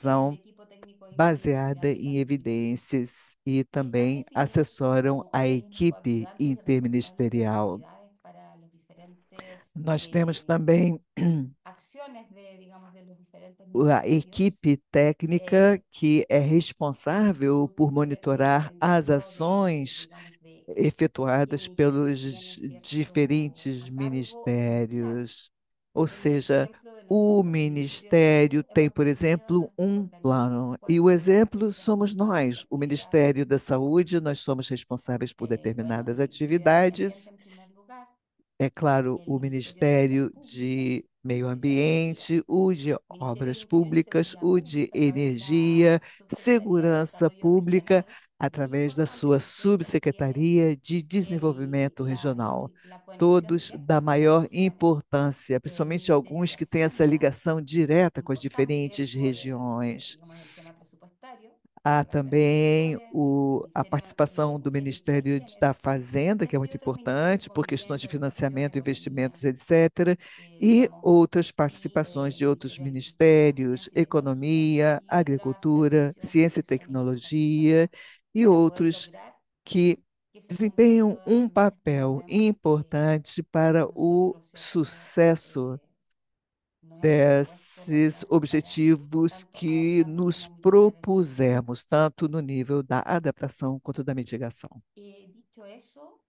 Y el decisão equipo técnico baseada interministerial de em cambio climático evidências e está também definido assessoram como a organismos equipe coayudantes y responsables de interministerial. actividades para los diferentes Nós temos também acciones de, digamos, de los diferentes a ministerios. equipe técnica que é responsável por monitorar Tienen as dentro de, ações digamos, de efetuadas pelos tienen cierto diferentes a cargo un plan. ministérios. Ou En el seja, ejemplo de o nosotros, el Ministerio de ministério Salud, tem, hemos por definido exemplo, um organismos plano, e o coayudantes que exemplo serán somos responsables de nós, o actividades, Ministério da Saúde, nós somos responsáveis por bueno, determinadas el Ministerio de Medio Ambiente atividades. en primer lugar, É claro, el o Ministerio de Obras Ministério Públicas de Meio y de Energía. Ambiente, o de Ministerio de Obras Interior y Públicas, Seguridad o de Pública a través de la Energia, Subsecretaría de Segurança Desarrollo Pública, Regional, muy através da importante sua porque tiene Subsecretaria de Desenvolvimento Regional. la conexión Todos da directa con las maior regiones. importância, El principalmente Ministerio alguns de que têm essa Hacienda, ligação direta com as importante diferentes por regiões. digamos, el tema presupuestario, Há relaciones também exteriores, a de participação do Mujer, Industria y Ministério da Género, Fazenda, y que é así muito otros ministerios importante como por el questões de de Educación, financiamento, Economía, investimentos, etc., e digamos, outras y participações de el outros Ministerio de Agricultura, ministérios, Ciencia y Tecnología Economia, y otros Agricultura, servicios e Ciência e instituciones Tecnologia gubernamentales e para poder outros lograr que que se cumplan desempenham todas um las metas que papel que importante para o nosotros, ¿cierto? sucesso Nos hemos propuesto desses lograr, objetivos tanto que adaptarnos nos como mitigar el cambio propusemos, climático. tanto no nível da adaptação quanto da mitigação. Dicho eso,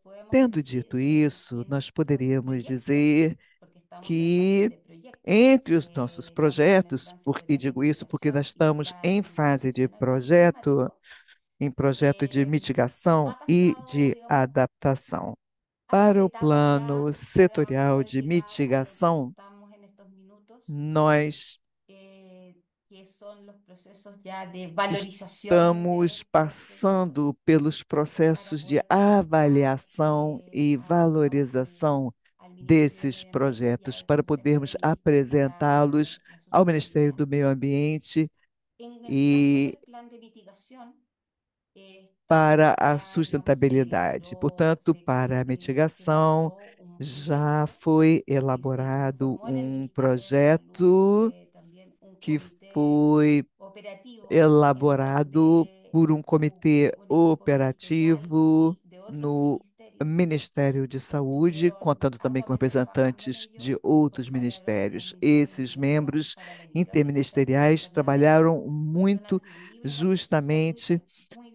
podemos Tendo decir dito que isso, nós nuestros poderíamos proyectos, dizer porque estamos en fase que de proyectos, entre os nossos también en projetos, e tránsito de digo isso porque nós planificación y estamos em plan de fase de adaptación al cambio projeto, climático, em projeto de mitigação ha e pasado, de digamos, adaptação. hartas Para o etapas ya plano para setorial poder de llegar a lo que mitigação, estamos en estos minutos, nós que son los procesos ya de valorización estamos de los proyectos, passando pelos para processos de poder presentar avaliação e a, digamos, valorização desses projetos para podermos apresentá-los ao Ministério do Meio Ambiente En el caso e del plan de mitigación, para estamos a ya, digamos, sustentabilidade. Portanto, para a se mitigação, elaboró un já proyecto foi se elaborado informó en el um Ministerio de Salud projeto también un que comité foi operativo en elaborado donde por um comitê un equipo ministerial operativo de otros no ministerios Ministério de Saúde, estuvieron contando também com arduamente trabajando en representantes ello de pues outros para ministérios. emitir Esses recomendaciones membros para la emisión de estas interministeriais recomendaciones trabalharam que son muito atribuibles al sector salud y justamente que muy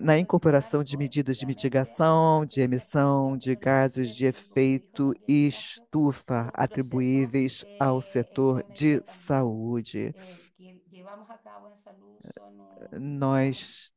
na pronto incorporação de marco medidas de efectivamente a las mitigação de características que emissão pidió, de pero lo que gases usted de dijo, que me dijo efeito también Ignacio, estufa los procesos atribuíveis ao setor de actualmente también saúde. que llevamos a cabo en salud son digamos, Nós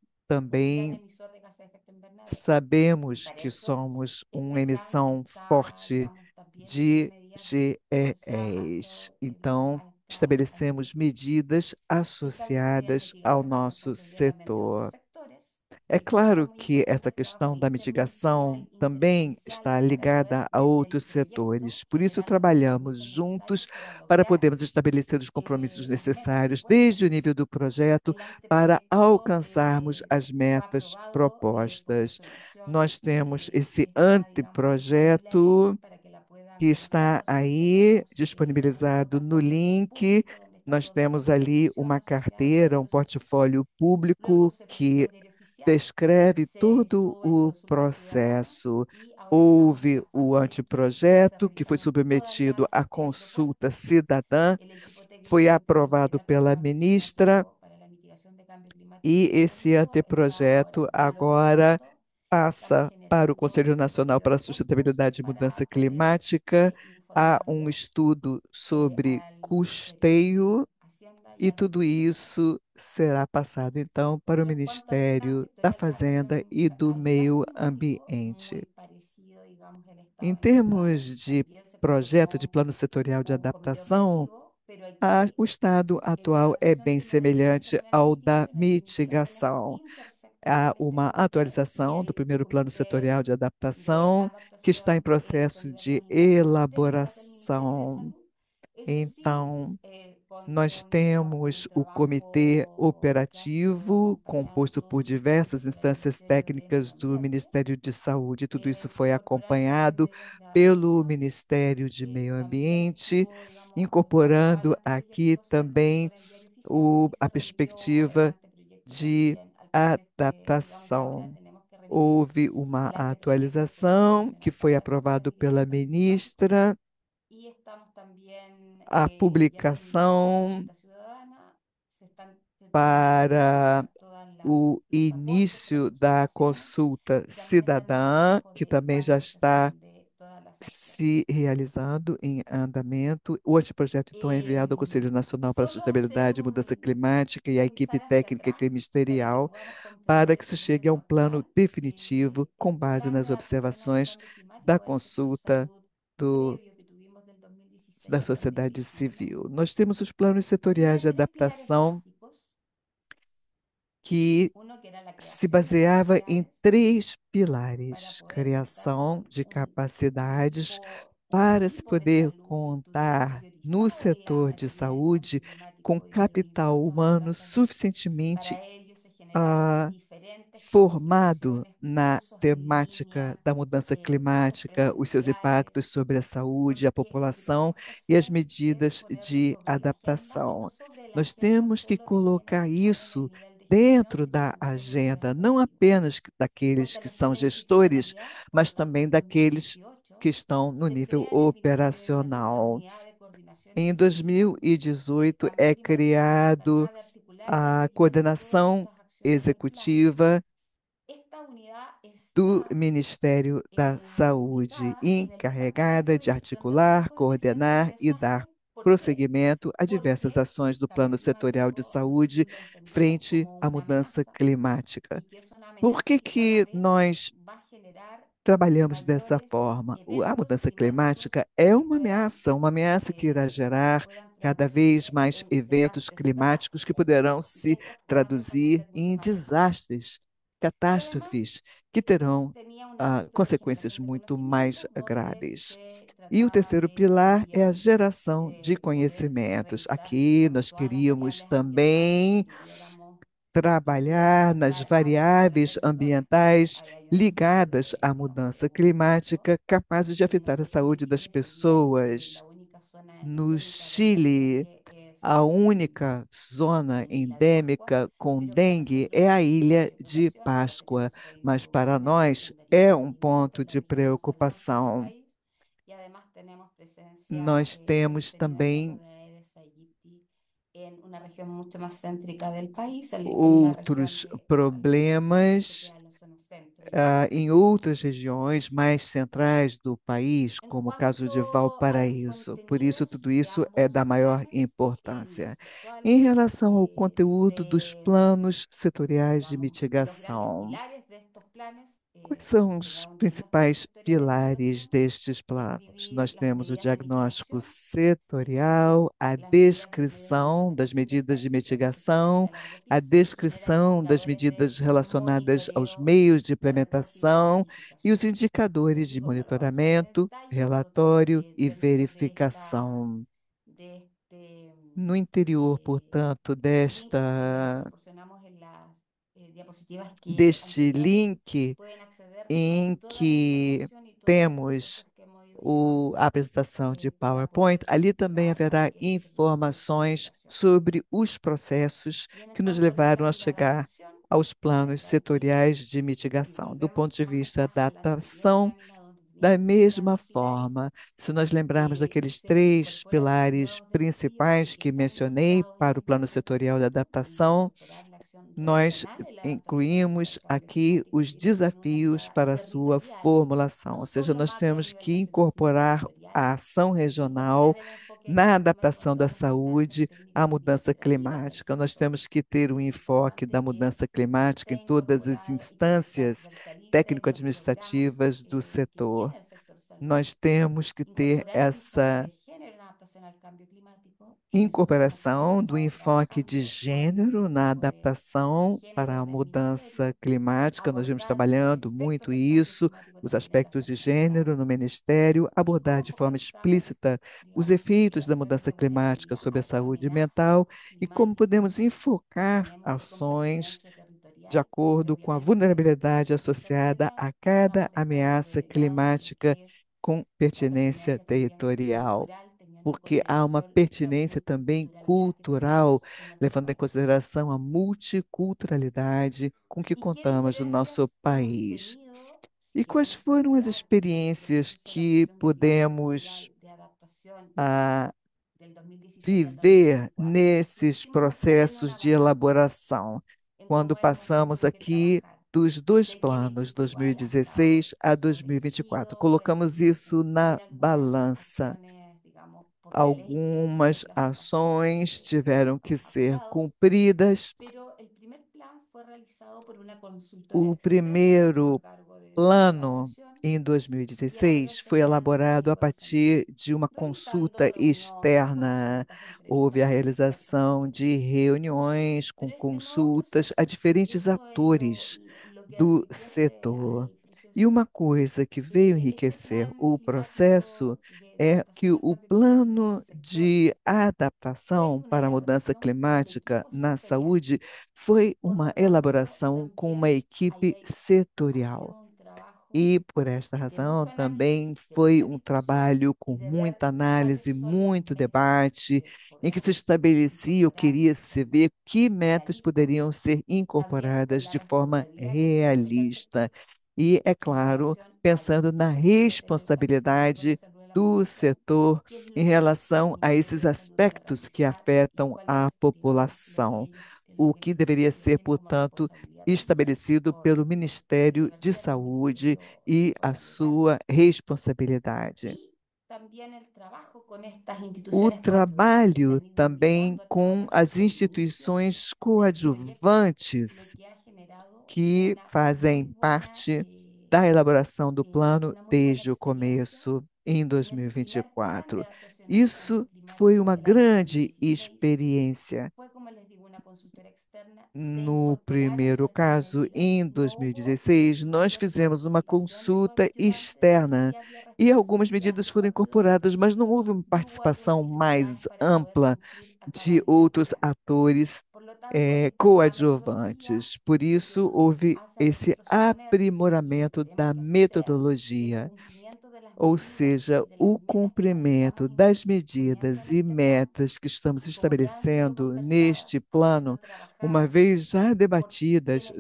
un gran também emisor de gases de efecto invernadero. Y sabemos para que eso, somos uma este plan emissão está, forte digamos, también tiene de medidas asociadas a GES. esto, digamos, Então, a estas estabelecemos medidas y también sería associadas ao mitigación a nosso responsabilidad también de otros setor. sectores. É Y por eso es claro muy que importante essa el trabajo questão da interministerial, mitigação também está intergerencial, para ligada poder a desde el outros proyecto setores. Por isso, generar los trabalhamos compromisos juntos necesarios para para lograr podermos estabelecer os compromissos las metas necessários, desde o propuestas. nível do projeto, El para anteproyecto alcançarmos as fue metas aprobado por propostas. resolución Nós temos y esse está, digamos, disponible anteprojeto para que la que puedan revisar. está Nosotros aí tenemos una disponibilizado no plataforma link. pública donde están Nós todas las temos ali información uma asociada a ese carteira, um proceso. portfólio Luego público se presentó que al diario oficial, descreve se todo estuvo en o consulta ciudadana processo. y ahora estamos en Houve la o fase que se anteprojeto, que foi revisaron todas submetido à las consulta propuestas. cidadã, El equipo foi técnico aprovado pela internacional ministra, para la mitigación de cambio climático e que lo esse revisó, está ahora anteprojeto agora priorizando. Estamos passa para o generando Conselho Nacional para a presupuestos Sustentabilidade e Mudança para poder Climática. Há um informarlo estudo sobre al Ministerio de custeio Hacienda y e al tudo Ministerio de Salud. isso será passado então para o Y en cuanto al plan Ministério da sectorial de Fazenda adaptación e do al cambio Meio climático, Ambiente. muy parecido, digamos, el Em estado en que termos estamos. de También se projeto de conformó plano setorial de un comité adaptação, operativo, pero aquí o estado el de atual é adaptación bem tiene dos dimensiones, semelhante una es la ao da mitigación y la mitigación es mitigação. Há intersectorial este uma comité y atualização do el primeiro plano comité setorial de de adaptação, que está em adaptación es con processo de diversas instancias técnicas del Ministerio de elaboração. Salud. Eso sí, Então, nós con, digamos, con un temos o comitê trabajo que ha sido operativo, acompañado de composto todo por el servicio diversas sectorial del instâncias Ministerio de técnicas Medio do Ambiente. Ministério de Saúde. Tudo isso Se foi incorporaron estas acompanhado medidas de pelo adaptación Ministério de que Meio también Ambiente, estuvo, digamos, incorporado al incorporando aqui anteproyecto, se revisó também en el diario oficial y a se remitió el perspectiva anteproyecto de también al presente, digamos, y ahora adaptação. tenemos que remitir Houve uma el anteproyecto al Consejo atualização que Nacional foi para la aprovado pela Sustentabilidad y Cambio Climático ministra, y estamos también a ya terminando la publicação consulta ciudadana, se terminaron de para revisar todas o los aportes de las início da observaciones consulta y también está en el cidadã, trabajo que de também já está valorización de todas las acciones. se realizando em andamento. O anteprojeto, então, é enviado ao Conselho Nacional para a Solo hacer Sustentabilidade e Mudança Climática e à equipe revisar hacia técnica atrás para que interministerial podamos para comprender que el se chegue a um proceso plano actual. definitivo com El base plan nas de adaptación al observações cambio da climático del sector consulta salud do, previo que tuvimos del da 2016 al sociedade 2021 civil. Nós temos os planos setoriais tenía de tres pilares adaptação básicos. que Uno que era la se creación de baseava em capacidades três para pilares: poder contar criação con de un capacidades equipo, un para se equipo de poder salud que estuviera contar no interiorizado en la setor de materia de cambio saúde com climático y del capital impacto en la humano salud. suficientemente Para ello se generaron ah, diferentes formado capacitaciones, na cursos en temática línea, da mudança cursos climática, os seus impactos presenciales, sobre a saúde, a porque lo que população tenemos que e as hacer es medidas ponerlo de sobre la agenda y no adaptação. sobre la Nós agenda temos que solo de quienes colocar están en el isso nivel de gestión, dentro sino da también de quienes agenda, lo não practican. apenas daqueles Porque que los são planes de gestores, institucionalidad, por mas lo tanto, também en daqueles que 2018 estão no se nível crea en el Ministerio de Salud la operacional. Unidad de Coordinación Em Ejecutiva del 2018 Cambio é Climático, criado encargada de articular y dar a seguimiento a todas coordenação estas acciones del plan. executiva Esta unidad do está Ministério da Saúde, ubicada en el encarregada Departamento de de Gestión del articular, Riesgo y Defensa del coordenar e dar Desastre. ¿Por qué? prosseguimento a diversas Porque ações do el cambio Plano Setorial de climático Saúde nosotros lo entendemos frente como à una mudança amenaza climática. y que es una Por amenaza que que cada que vez nós va a generar trabalhamos dessa mayores forma? A eventos mudança climáticos climática é que puedan, uma ameaça que irá gerar cada vez traducirse mais en eventos desastres o climáticos que catástrofes. poderão Y se estos puedan traduzir reconocer mucho em más rápido. desastres, Y además catástrofes que terão tenía un ámbito de consequências generación de muito mais conocimientos donde graves. se E o trataba terceiro de pilar é a también geração de poder conhecimentos. revisar, Aqui digamos, nós todas las queríamos variables ambientales que também pudiéramos trabalhar nas aplicar a nuestra variáveis reflexión. Y ambientais ahí hay una serie ligadas à de mudança documentos climática capazes de que afetar a nosotros en saúde das Chile, si bien pessoas. la única zona No endémica con más Chile, dengue es a única zona en Isla de Pascua, endêmica com pero para dengue nosotros é a es una ilha de preocupación porque Páscoa, tenemos súper mas para información en nós función é del um nivel ponto de de contaminación saludable en el preocupação. país y además tenemos presencia, Nós temos debido a la também ronda de Aedes aegypti, en una región mucho más céntrica del país, en la región outros de O'Higgins, que problemas queda en la zona centro y sur. em outras regiões mais centrais do país, En como o caso de cuanto a los Valparaíso. Por isso, contenidos tudo de isso é da ambos maior planes importância. los Em actuales, relação ao conteúdo dos planos setoriais de digamos, los grandes mitigação, pilares de estos planes, quais são de os cada uno de los planes principais sectoriales de pilares mitigación, destes planos? describir Nós las temos o medidas de diagnóstico mitigación, describir setorial, a las medidas de descrição das recuperación del medidas de país a corto, mediano y mitigação, a largo a plazo, y genera descrição das indicadores de medidas relacionadas aos monitoreo meios de para el próximo implementação e os planificación. indicadores de Así como para avanzar en el monitoramento, detalle, nosotros relatório e dentro de esta, verificação. de este No interior, eh, portanto, link que les proporcionamos en las diapositivas deste anteriores, link pueden acceder a em toda la que información y todos los temos procesos que hemos ido llevando a apresentação de para PowerPoint, poder ali também llegar a lo haverá que es este proyecto de informações planificación. sobre os processos Bien, en que nos cuanto al levaram a plan de chegar adaptación, aos planos comentar que setoriais de si mitigação. Do volvemos ponto de más vista atrás da a la anterior adaptação, lámina donde da teníamos estos mesma grandes pilares, forma, se nós lembrarmos daqueles se três incorporan pilares nuevos desafíos y principais que que están mencionei incorporados en para o este plano setorial de procedimiento, el adaptação, incorporar la acción nós regional en la adaptación a incluímos al cambio aqui climático os y también una desafios mirada para a sua territorial, formulação, no ou seja, solo nós macro a temos nivel que nacional, sino incorporar territorial, a ação regional incorporar el enfoque na ecosistémico en adaptação da todas sus instancias saúde à técnicas mudança administrativas del climática. Nós sector. temos que ter Es um decir, enfoque da importante que mudança climática esté em todas as incorporado y que se instâncias transversalice los programas técnico-administrativas do que setor. tiene el sector salud, Nós temos que ter incorporar el enfoque essa de género en adaptación al cambio climático. En eso estamos incorporação do enfoque de trabajando con el gênero na equipo de adaptação para género a del ministerio, mudança climática. Nós vemos abordar los trabalhando efectos muito del cambio isso, climático os también en la aspectos de sociedad y gênero no Ministério, y abordar de cómo forma pensamos, explícita os digamos, efeitos da reacciones mudança climática frente sobre a a la saúde amenaza mental e como climática podemos que enfocar tenemos con ações pertinencia de territorial y acordo com a obviamente vulnerabilidade el sector associada tiene a una cada potestad ameaça acreditada en lo climática que es com la pertinência pertinencia también territorial, cultural, teniendo en porque há uma consideración la pertinência também multiculturalidad que cultural, tenemos en nuestro levando em país. consideração a multiculturalidade com que ¿Y qué contamos no nosso diferencias hemos país. tenido, E si quais queremos foram as comparar desde que se experiências hizo la que revisión del Plan podemos Sectorial de Adaptación ah, del 2016 al viver 2024? Lo que nesses hicimos fue tener processos una de balanza elaboração, en quando cómo hemos passamos tenido que aqui trabajar. dos dois Sé que el planos, equipo igual ha estado 2016 a 2024. sobreexigido Colocamos isso na en algunas balança. acciones, digamos, por la ley que tienen un Algumas plazo ações bastante tiveram que ser apurados, cumpridas. pero el primer plan fue realizado por una consultora O externa que estuvo a primeiro cargo de la plano, evaluación em y a través 2016, de este foi plan el elaborado a equipo de salud, partir de uma realizando consulta reuniones, externa. consultas, entrevistas Houve a con distintas realização de personalidades. reuniões com Pero este nuevo consultas a proceso, y diferentes eso es atores lo que do enriquece setor. al E uma proceso, coisa que veio este enriquecer plan o processo climático de é que adaptación al o cambio climático en el plano sector de fue adaptação una para a mudança elaboración con el climática equipo na sectorial. saúde foi Por uma lo tanto, elaboração com uma también ahí equipe ha sido setorial. un trabajo E por esta de mucho razão também análisis, de foi mucha um discusión trabalho y com de ver muita cuáles análise, son las muito metas debate, que em que se podemos estabelecia, ou incorporar queria-se ver que metas realistas, poderiam ser también con incorporadas la de forma responsabilidad que corresponde al realista. sector E, é en claro, relación a los pensando na distintos niveles del cambio climático en la responsabilidade salud de la do población, setor qué es em lo que el relação a Ministerio esses de Salud debe aspectos que realizar y afetam cuál a es, digamos, lo que população, o que el deveria sector ser, tiene como portanto, responsabilidad también estabelecido pelo por Ministério de diversos ámbitos que Saúde yo e puedo a aplicar. sua responsabilidade. Y también el trabajo con estas O instituciones coadyuvantes que se trabalho han ido também integrando a com trabajar as desde el inicio instituições del proyecto, lo coadjuvantes que ha generado que una muy fazem buena, parte da elaboração do plano una muy buena desde o experiencia. começo, em Y el primer plan de 2024. adaptación al cambio Isso foi climático uma del año grande 2016 experiência. fue, como les digo, No primeiro caso, em 2016, nós fizemos uma consulta externa e algumas medidas foram incorporadas, mas não houve uma participação mais ampla de outros atores coadjuvantes. Por isso, houve esse aprimoramento da metodologia. Ou seja, o cumprimento das medidas e metas que estamos estabelecendo neste plano, uma vez já debatidas,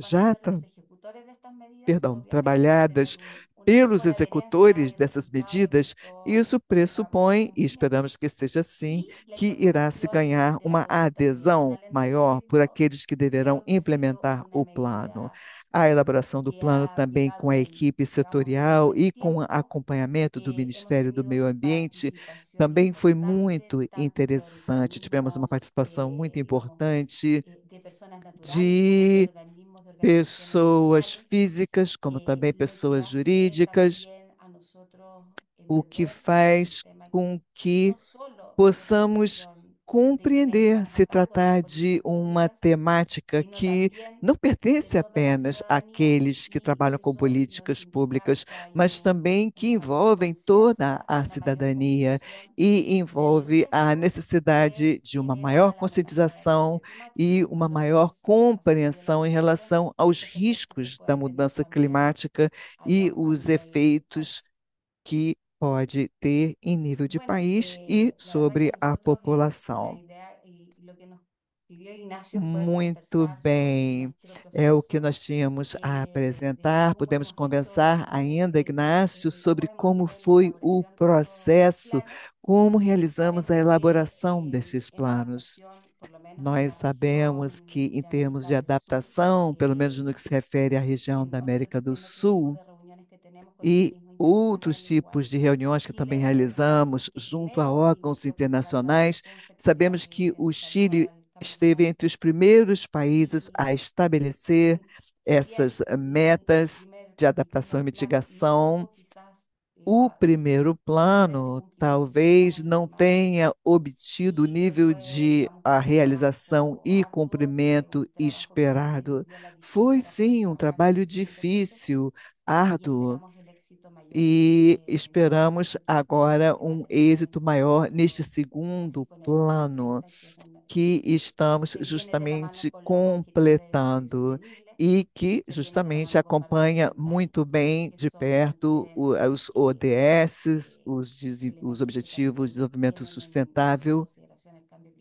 trabalhadas pelos executores dessas medidas, isso pressupõe, e esperamos que seja assim, que irá se ganhar uma adesão maior por aqueles que deverão implementar o plano. A elaboração do plano também com a equipe setorial e com acompanhamento do Ministério do Meio Ambiente também foi muito interessante. Tivemos uma participação muito importante de pessoas físicas, como também pessoas jurídicas, o que faz com que possamos compreender se tratar de uma temática que não pertence apenas àqueles que trabalham com políticas públicas, mas também que envolvem toda a cidadania e envolve a necessidade de uma maior conscientização e uma maior compreensão em relação aos riscos da mudança climática e os efeitos que pode ter em nível de país e sobre a população. Muito bem, é o que nós tínhamos a apresentar. Podemos conversar ainda, Ignácio, sobre como foi o processo, como realizamos a elaboração desses planos. Nós sabemos que, em termos de adaptação, pelo menos no que se refere à região da América do Sul, e outros tipos de reuniões que também realizamos junto a órgãos internacionais, sabemos que o Chile esteve entre os primeiros países a estabelecer essas metas de adaptação e mitigação. O primeiro plano talvez não tenha obtido o nível de a realização e cumprimento esperado. Foi sim um trabalho difícil, árduo, e esperamos agora um êxito maior neste segundo plano que estamos justamente completando e que justamente acompanha muito bem de perto os ODS, os Objetivos de Desenvolvimento Sustentável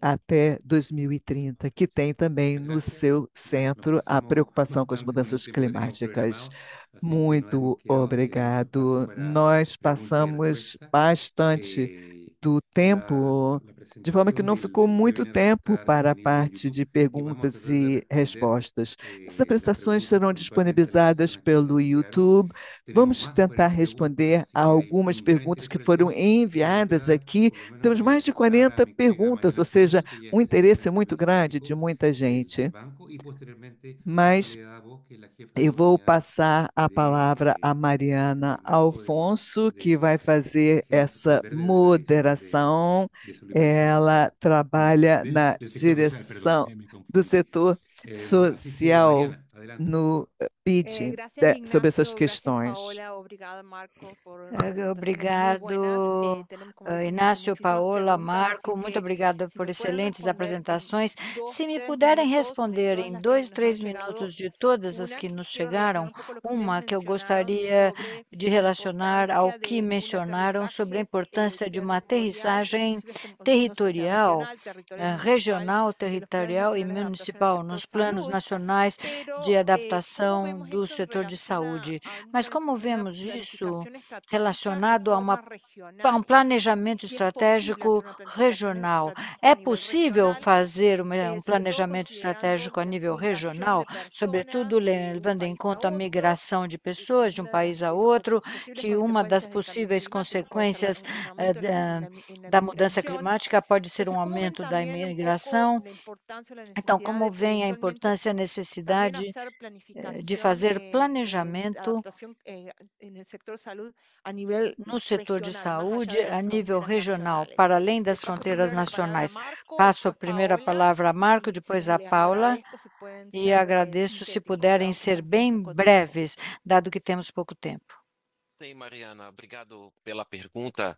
até 2030, que tem também no Muchas gracias. seu centro a preocupação com as Bastante con el mudanças tiempo que tenemos climáticas. programado, así que nos hemos Muito quedado sin mucho espacio obrigado. para Nós preguntas y passamos respuestas. bastante Eh, do la, tempo, la de forma que presentación não ficou del muito webinar va a tempo estar para a disponible en parte de YouTube y vamos a perguntas tratar de e responder respostas. Essas las apresentações preguntas serão puntualmente de las disponibilizadas personas que nos pelo enviaron. YouTube. Tenemos Vamos más de tentar 40 preguntas, responder a así que hay algumas un gran perguntas interés que por el foram tema. De enviadas entrada, aqui. por lo menos Temos mais de acá 40 mi colega perguntas, ou Mariana seja, Alfonso, que ella es um interesse especialista muito grande de climático muita del gente. banco, y posteriormente a Mas Soledad Vos, que es la jefa de eu la vou unidad passar a palavra a de cambio Mariana climático Alfonso, que vai de fazer región sector essa verde de la Dirección moderação. de Salud y Previsión Ela Social. trabalha na Del sector social, perdón, direção me do confundí. setor Así que social Mariana, adelante, por no favor. PID, Gracias sobre essas Ignacio, gracias questões. Paola, obrigada Marco por las presentaciones muy buenas. Obrigado, Tenemos, como dijiste, Inácio, muchísimas Paola, preguntas, así Marco, muito que obrigada si por me pueden excelentes responder en apresentações. dos, Se me tres puderem minutos de responder todas em las que dois, nos han três llegado. minutos de todas as Una, que nos quiero relacionar chegaram, un poco lo que ustedes uma que eu mencionaron gostaria sobre de la relacionar ao importancia que de un mencionaram sobre a aterrizaje importância de uma territorial, aterrissagem no sé si sea territorial, regional, territorial y municipal regional, de los planes territorial e nacionales de adaptación al municipal sector nos planos salud, nacionais de pero ¿cómo adaptação vemos do esto en setor de relación saúde. a Mas como una vemos isso planificación estratégica de relacionado a forma um regional? planejamento Si es posible estratégico hacer una planificación regional. estratégica É a nivel possível regional, fazer um sobre todo planejamento considerando estratégico a nível migración regional, de personas sobretudo de un levando em país a conta a otro, migração de y que pessoas de um una de las país a outro, posibles que uma das consecuencias del cambio possíveis climático puede ser consequências un aumento en la da mudança migración? climática pode ser um Entonces, ¿cómo ven aumento da también un poco imigração. la importancia o la Então, necesidad como de vem a eventualmente importância e a también necessidade hacer de fazer planejamento no setor de saúde a nível regional, para além das fronteiras nacionais. Passo a primeira palavra a Marco, depois a Paula, e agradeço se puderem ser bem breves, dado que temos pouco tempo. Sim, Mariana, obrigado pela pergunta.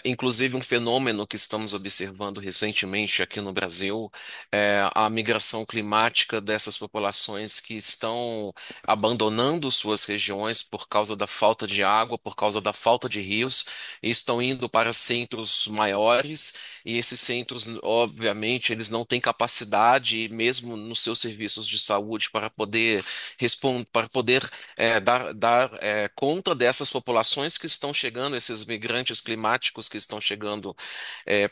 Inclusive, um fenômeno que estamos observando recentemente aqui no Brasil é a migração climática dessas populações que estão abandonando suas regiões por causa da falta de água, por causa da falta de rios, e estão indo para centros maiores, e esses centros, obviamente, eles não têm capacidade, mesmo nos seus serviços de saúde, para poder responder, para poder dar conta dessas populações que estão chegando, esses migrantes climáticos que estão chegando,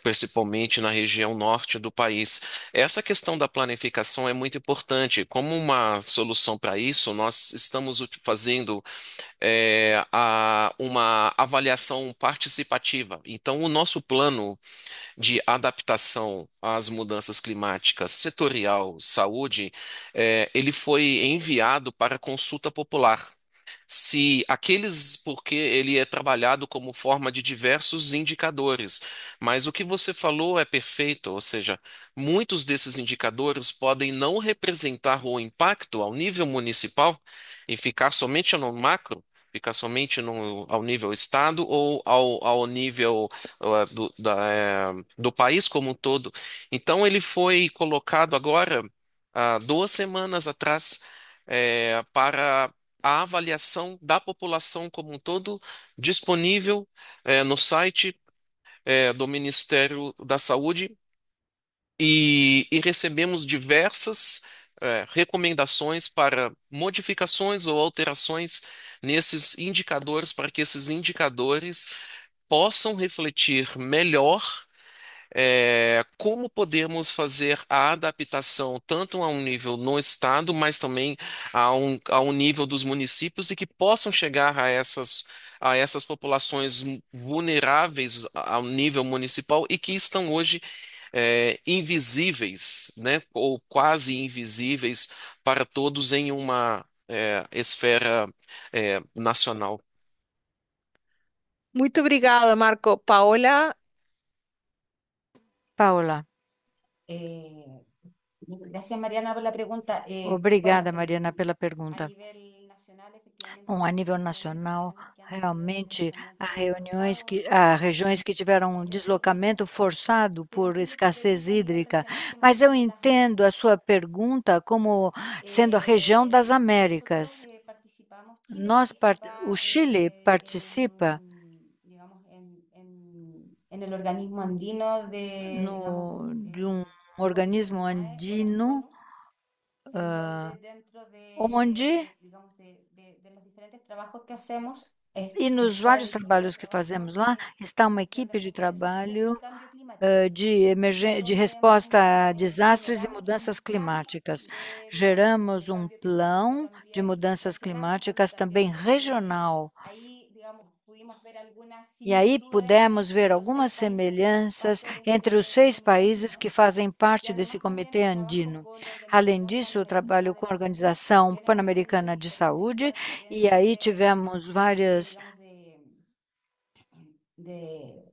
principalmente na região norte do país. Essa questão da planificação é muito importante. Como uma solução para isso, nós estamos fazendo uma avaliação participativa. Então, o nosso plano de adaptação às mudanças climáticas setorial saúde, ele foi enviado para consulta popular. Se aqueles, porque ele é trabalhado como forma de diversos indicadores, mas o que você falou é perfeito, ou seja, muitos desses indicadores podem não representar o impacto ao nível municipal e ficar somente no macro, ficar somente ao nível estado ou ao nível do país como um todo. Então, ele foi colocado agora, há 2 semanas atrás, para a avaliação da população como um todo, disponível no site do Ministério da Saúde, e recebemos diversas recomendações para modificações ou alterações nesses indicadores, para que esses indicadores possam refletir melhor como podemos fazer a adaptação tanto a um nível no estado, mas também a um nível dos municípios e que possam chegar a essas populações vulneráveis ao nível municipal e que estão hoje invisíveis, né, ou quase invisíveis para todos em uma esfera nacional. Muito obrigada, Marco. Paola, Paula. Gracias, Mariana, por la pregunta. Obrigada, Bueno, Mariana, pela a pergunta. nivel nacional, efectivamente, Bom, a nível nosotros nacional, estamos quedando realmente relativamente há forzados regiões que tiveram um deslocamento forçado por pero escassez igual nosotros hídrica, reconocemos mas eu las entendo a sua pergunta como sendo a região das nosotros Américas. participamos, Chile O participa Chile participa digamos, en el organismo andino digamos, de um organismo andino, donde dentro onde, digamos, de los diferentes trabajos que hacemos e nos está vários trabalhos que fazemos lá, está uma la equipe de mitigación y trabalho cambio climático. de Nosotros resposta a desastres e elaboramos un mudanças plan climáticas. digamos, de Geramos um cambio climático plano de también mudanças regional, donde climáticas também también regional. ahí, digamos, pudimos ver algunas E aí similitudes pudemos ver entre los 6 algumas países que son semelhanças parte entre os de 6 este países mecanismo. que fazem Y parte desse además también comitê el trabajo andino. con la Além Organización disso, eu trabalho Panamericana de com a la Salud. Organização Hemos Pan-Americana de tenido Saúde, e transferencia aí tivemos várias digamos, de,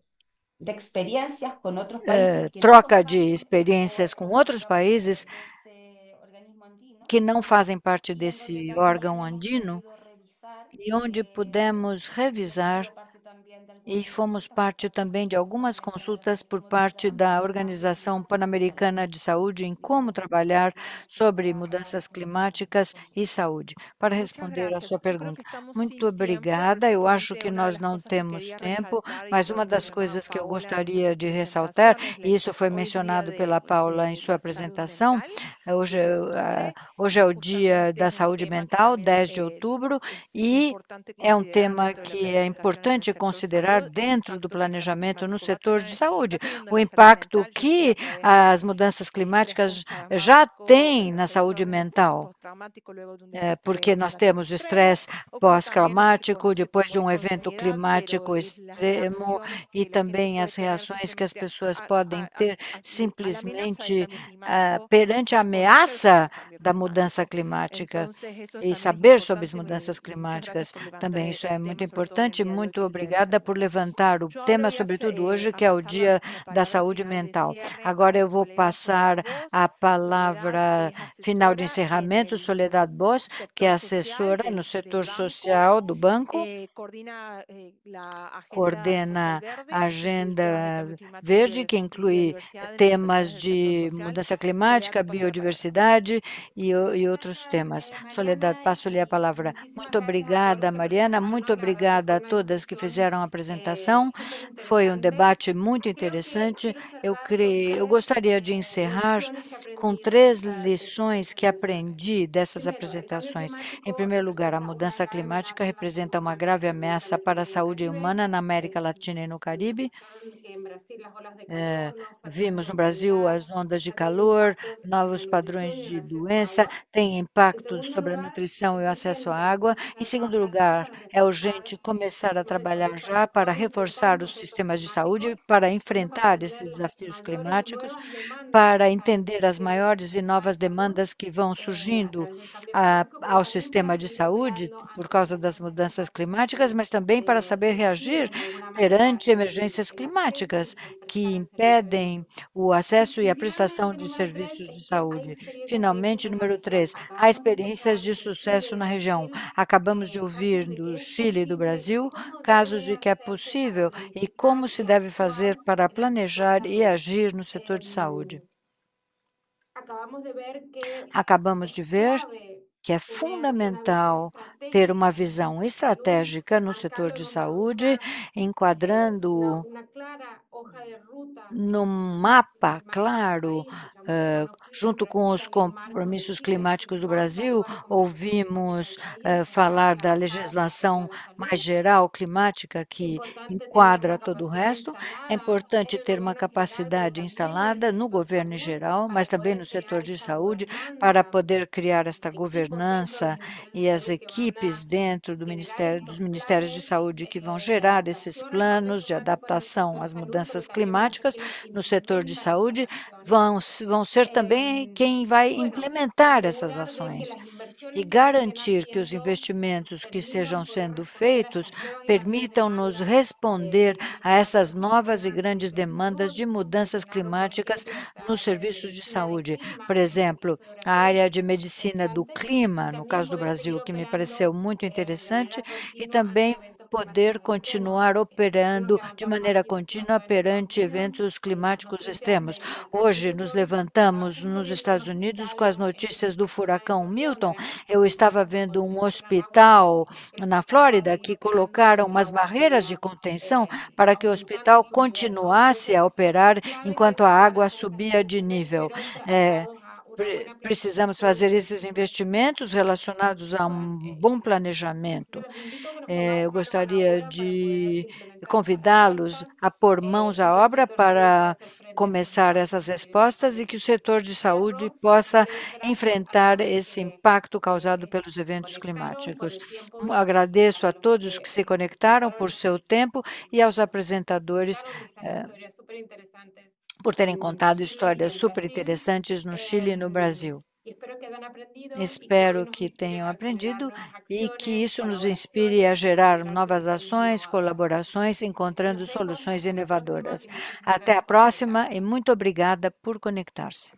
de experiencias con otros países que no son troca de parte experiências com outros digamos, países de este organismo andino que não fazem parte y en donde desse también órgão hemos andino, podido revisar e onde pudemos y hemos revisar sido parte también de e algunas fomos consultas por parte parte também de de algumas también de consultas por organismos parte da internacionales en Organização cambio climático y salud. Pan-Americana de Saúde em Y bueno, como trabalhar digamos que sobre para mudanças responder a climáticas tu e consulta. saúde. Para muchas responder à gracias. sua Yo creo que pergunta, estamos muito sin tiempo, pero obrigada. Eu acho simplemente que una de nós las não cosas que temos quería tempo, resaltar y mas fue uma lo que das mencionaba coisas que eu Paola en gostaria la de ressaltar, presentación, es e isso foi hoy es Día mencionado pela Paula em de sua la salud apresentação, mental, hoje, 10 de octubre, hoje é y o Dia justamente da es un Saúde tema que Mental, también 10 de outubro, es e importante é um considerar tema dentro de la que é planificación en el importante sector considerar salud, el dentro do impacto que el cambio planejamento no climático setor de saúde, está teniendo en o la salud impacto mental, ya sea a que través as de mudanças estrés climáticas já postraumático, têm na saúde estrés mental, postraumático luego de un desastre porque nós climático temos o extremo, estresse o como también lo que se pós-climático, conoce depois como de um evento ecoansiedad, pero climático es las extremo, reacciones e que la gente também puede as tener reações que as simplemente pessoas podem ter a la amenaza del simplesmente cambio climático perante a desconocer el ameaça da mudança climática e saber sobre as mudanças climáticas também. Isso é muito importante. Muito obrigada por levantar o tema, sobretudo hoje, que é o Dia da Saúde Mental. Agora eu vou passar a palavra final de encerramento, Soledad Bosch, que é assessora no setor social do banco, coordena a Agenda Verde, que inclui temas de mudança climática, biodiversidade e outros temas. Soledad, passo-lhe a palavra. Muito obrigada, Mariana, muito obrigada a todas que fizeram a apresentação. Foi um debate muito interessante. Eu gostaria de encerrar com 3 lições que aprendi dessas apresentações. Em primeiro lugar, a mudança climática representa uma grave ameaça para a saúde humana na América Latina e no Caribe. Vimos no Brasil as ondas de calor, novos padrões de doença, têm impacto sobre a nutrição e o acesso à água. Em segundo lugar, é urgente começar a trabalhar já para reforçar os sistemas de saúde, para enfrentar esses desafios climáticos, para entender as maiores e novas demandas que vão surgindo ao sistema de saúde por causa das mudanças climáticas, mas também para saber reagir perante emergências climáticas que impedem o acesso e a prestação de serviços de saúde. Finalmente, número 3, há experiências de sucesso na região. Acabamos de ouvir do Chile e do Brasil casos de que é possível e como se deve fazer para planejar e agir no setor de saúde. Acabamos de ver que é fundamental ter uma visão estratégica no setor de saúde, enquadrando num mapa claro, junto com os compromissos climáticos do Brasil, ouvimos falar da legislação mais geral climática que enquadra todo o resto. É importante ter uma capacidade instalada no governo em geral, mas também no setor de saúde, para poder criar esta governança e as equipes dentro dos ministérios de saúde que vão gerar esses planos de adaptação às mudanças climáticas no setor de saúde, vão ser também quem vai implementar essas ações e garantir que os investimentos que estejam sendo feitos permitam-nos responder a essas novas e grandes demandas de mudanças climáticas nos serviços de saúde. Por exemplo, a área de medicina do clima, no caso do Brasil, que me pareceu muito interessante, e também poder continuar operando de maneira contínua perante eventos climáticos extremos. Hoje nos levantamos nos Estados Unidos com as notícias do furacão Milton. Eu estava vendo um hospital na Flórida que colocaram umas barreiras de contenção para que o hospital continuasse a operar enquanto a água subia de nível. Precisamos fazer esses investimentos relacionados a um bom planejamento. Eu gostaria de convidá-los a pôr mãos à obra para começar essas respostas e que o setor de saúde possa enfrentar esse impacto causado pelos eventos climáticos. Agradeço a todos que se conectaram por seu tempo e aos apresentadores por terem contado histórias super interessantes no Chile e no Brasil. Espero que tenham aprendido e que isso nos inspire a gerar novas ações, colaborações, encontrando soluções inovadoras. Até a próxima e muito obrigada por conectar-se.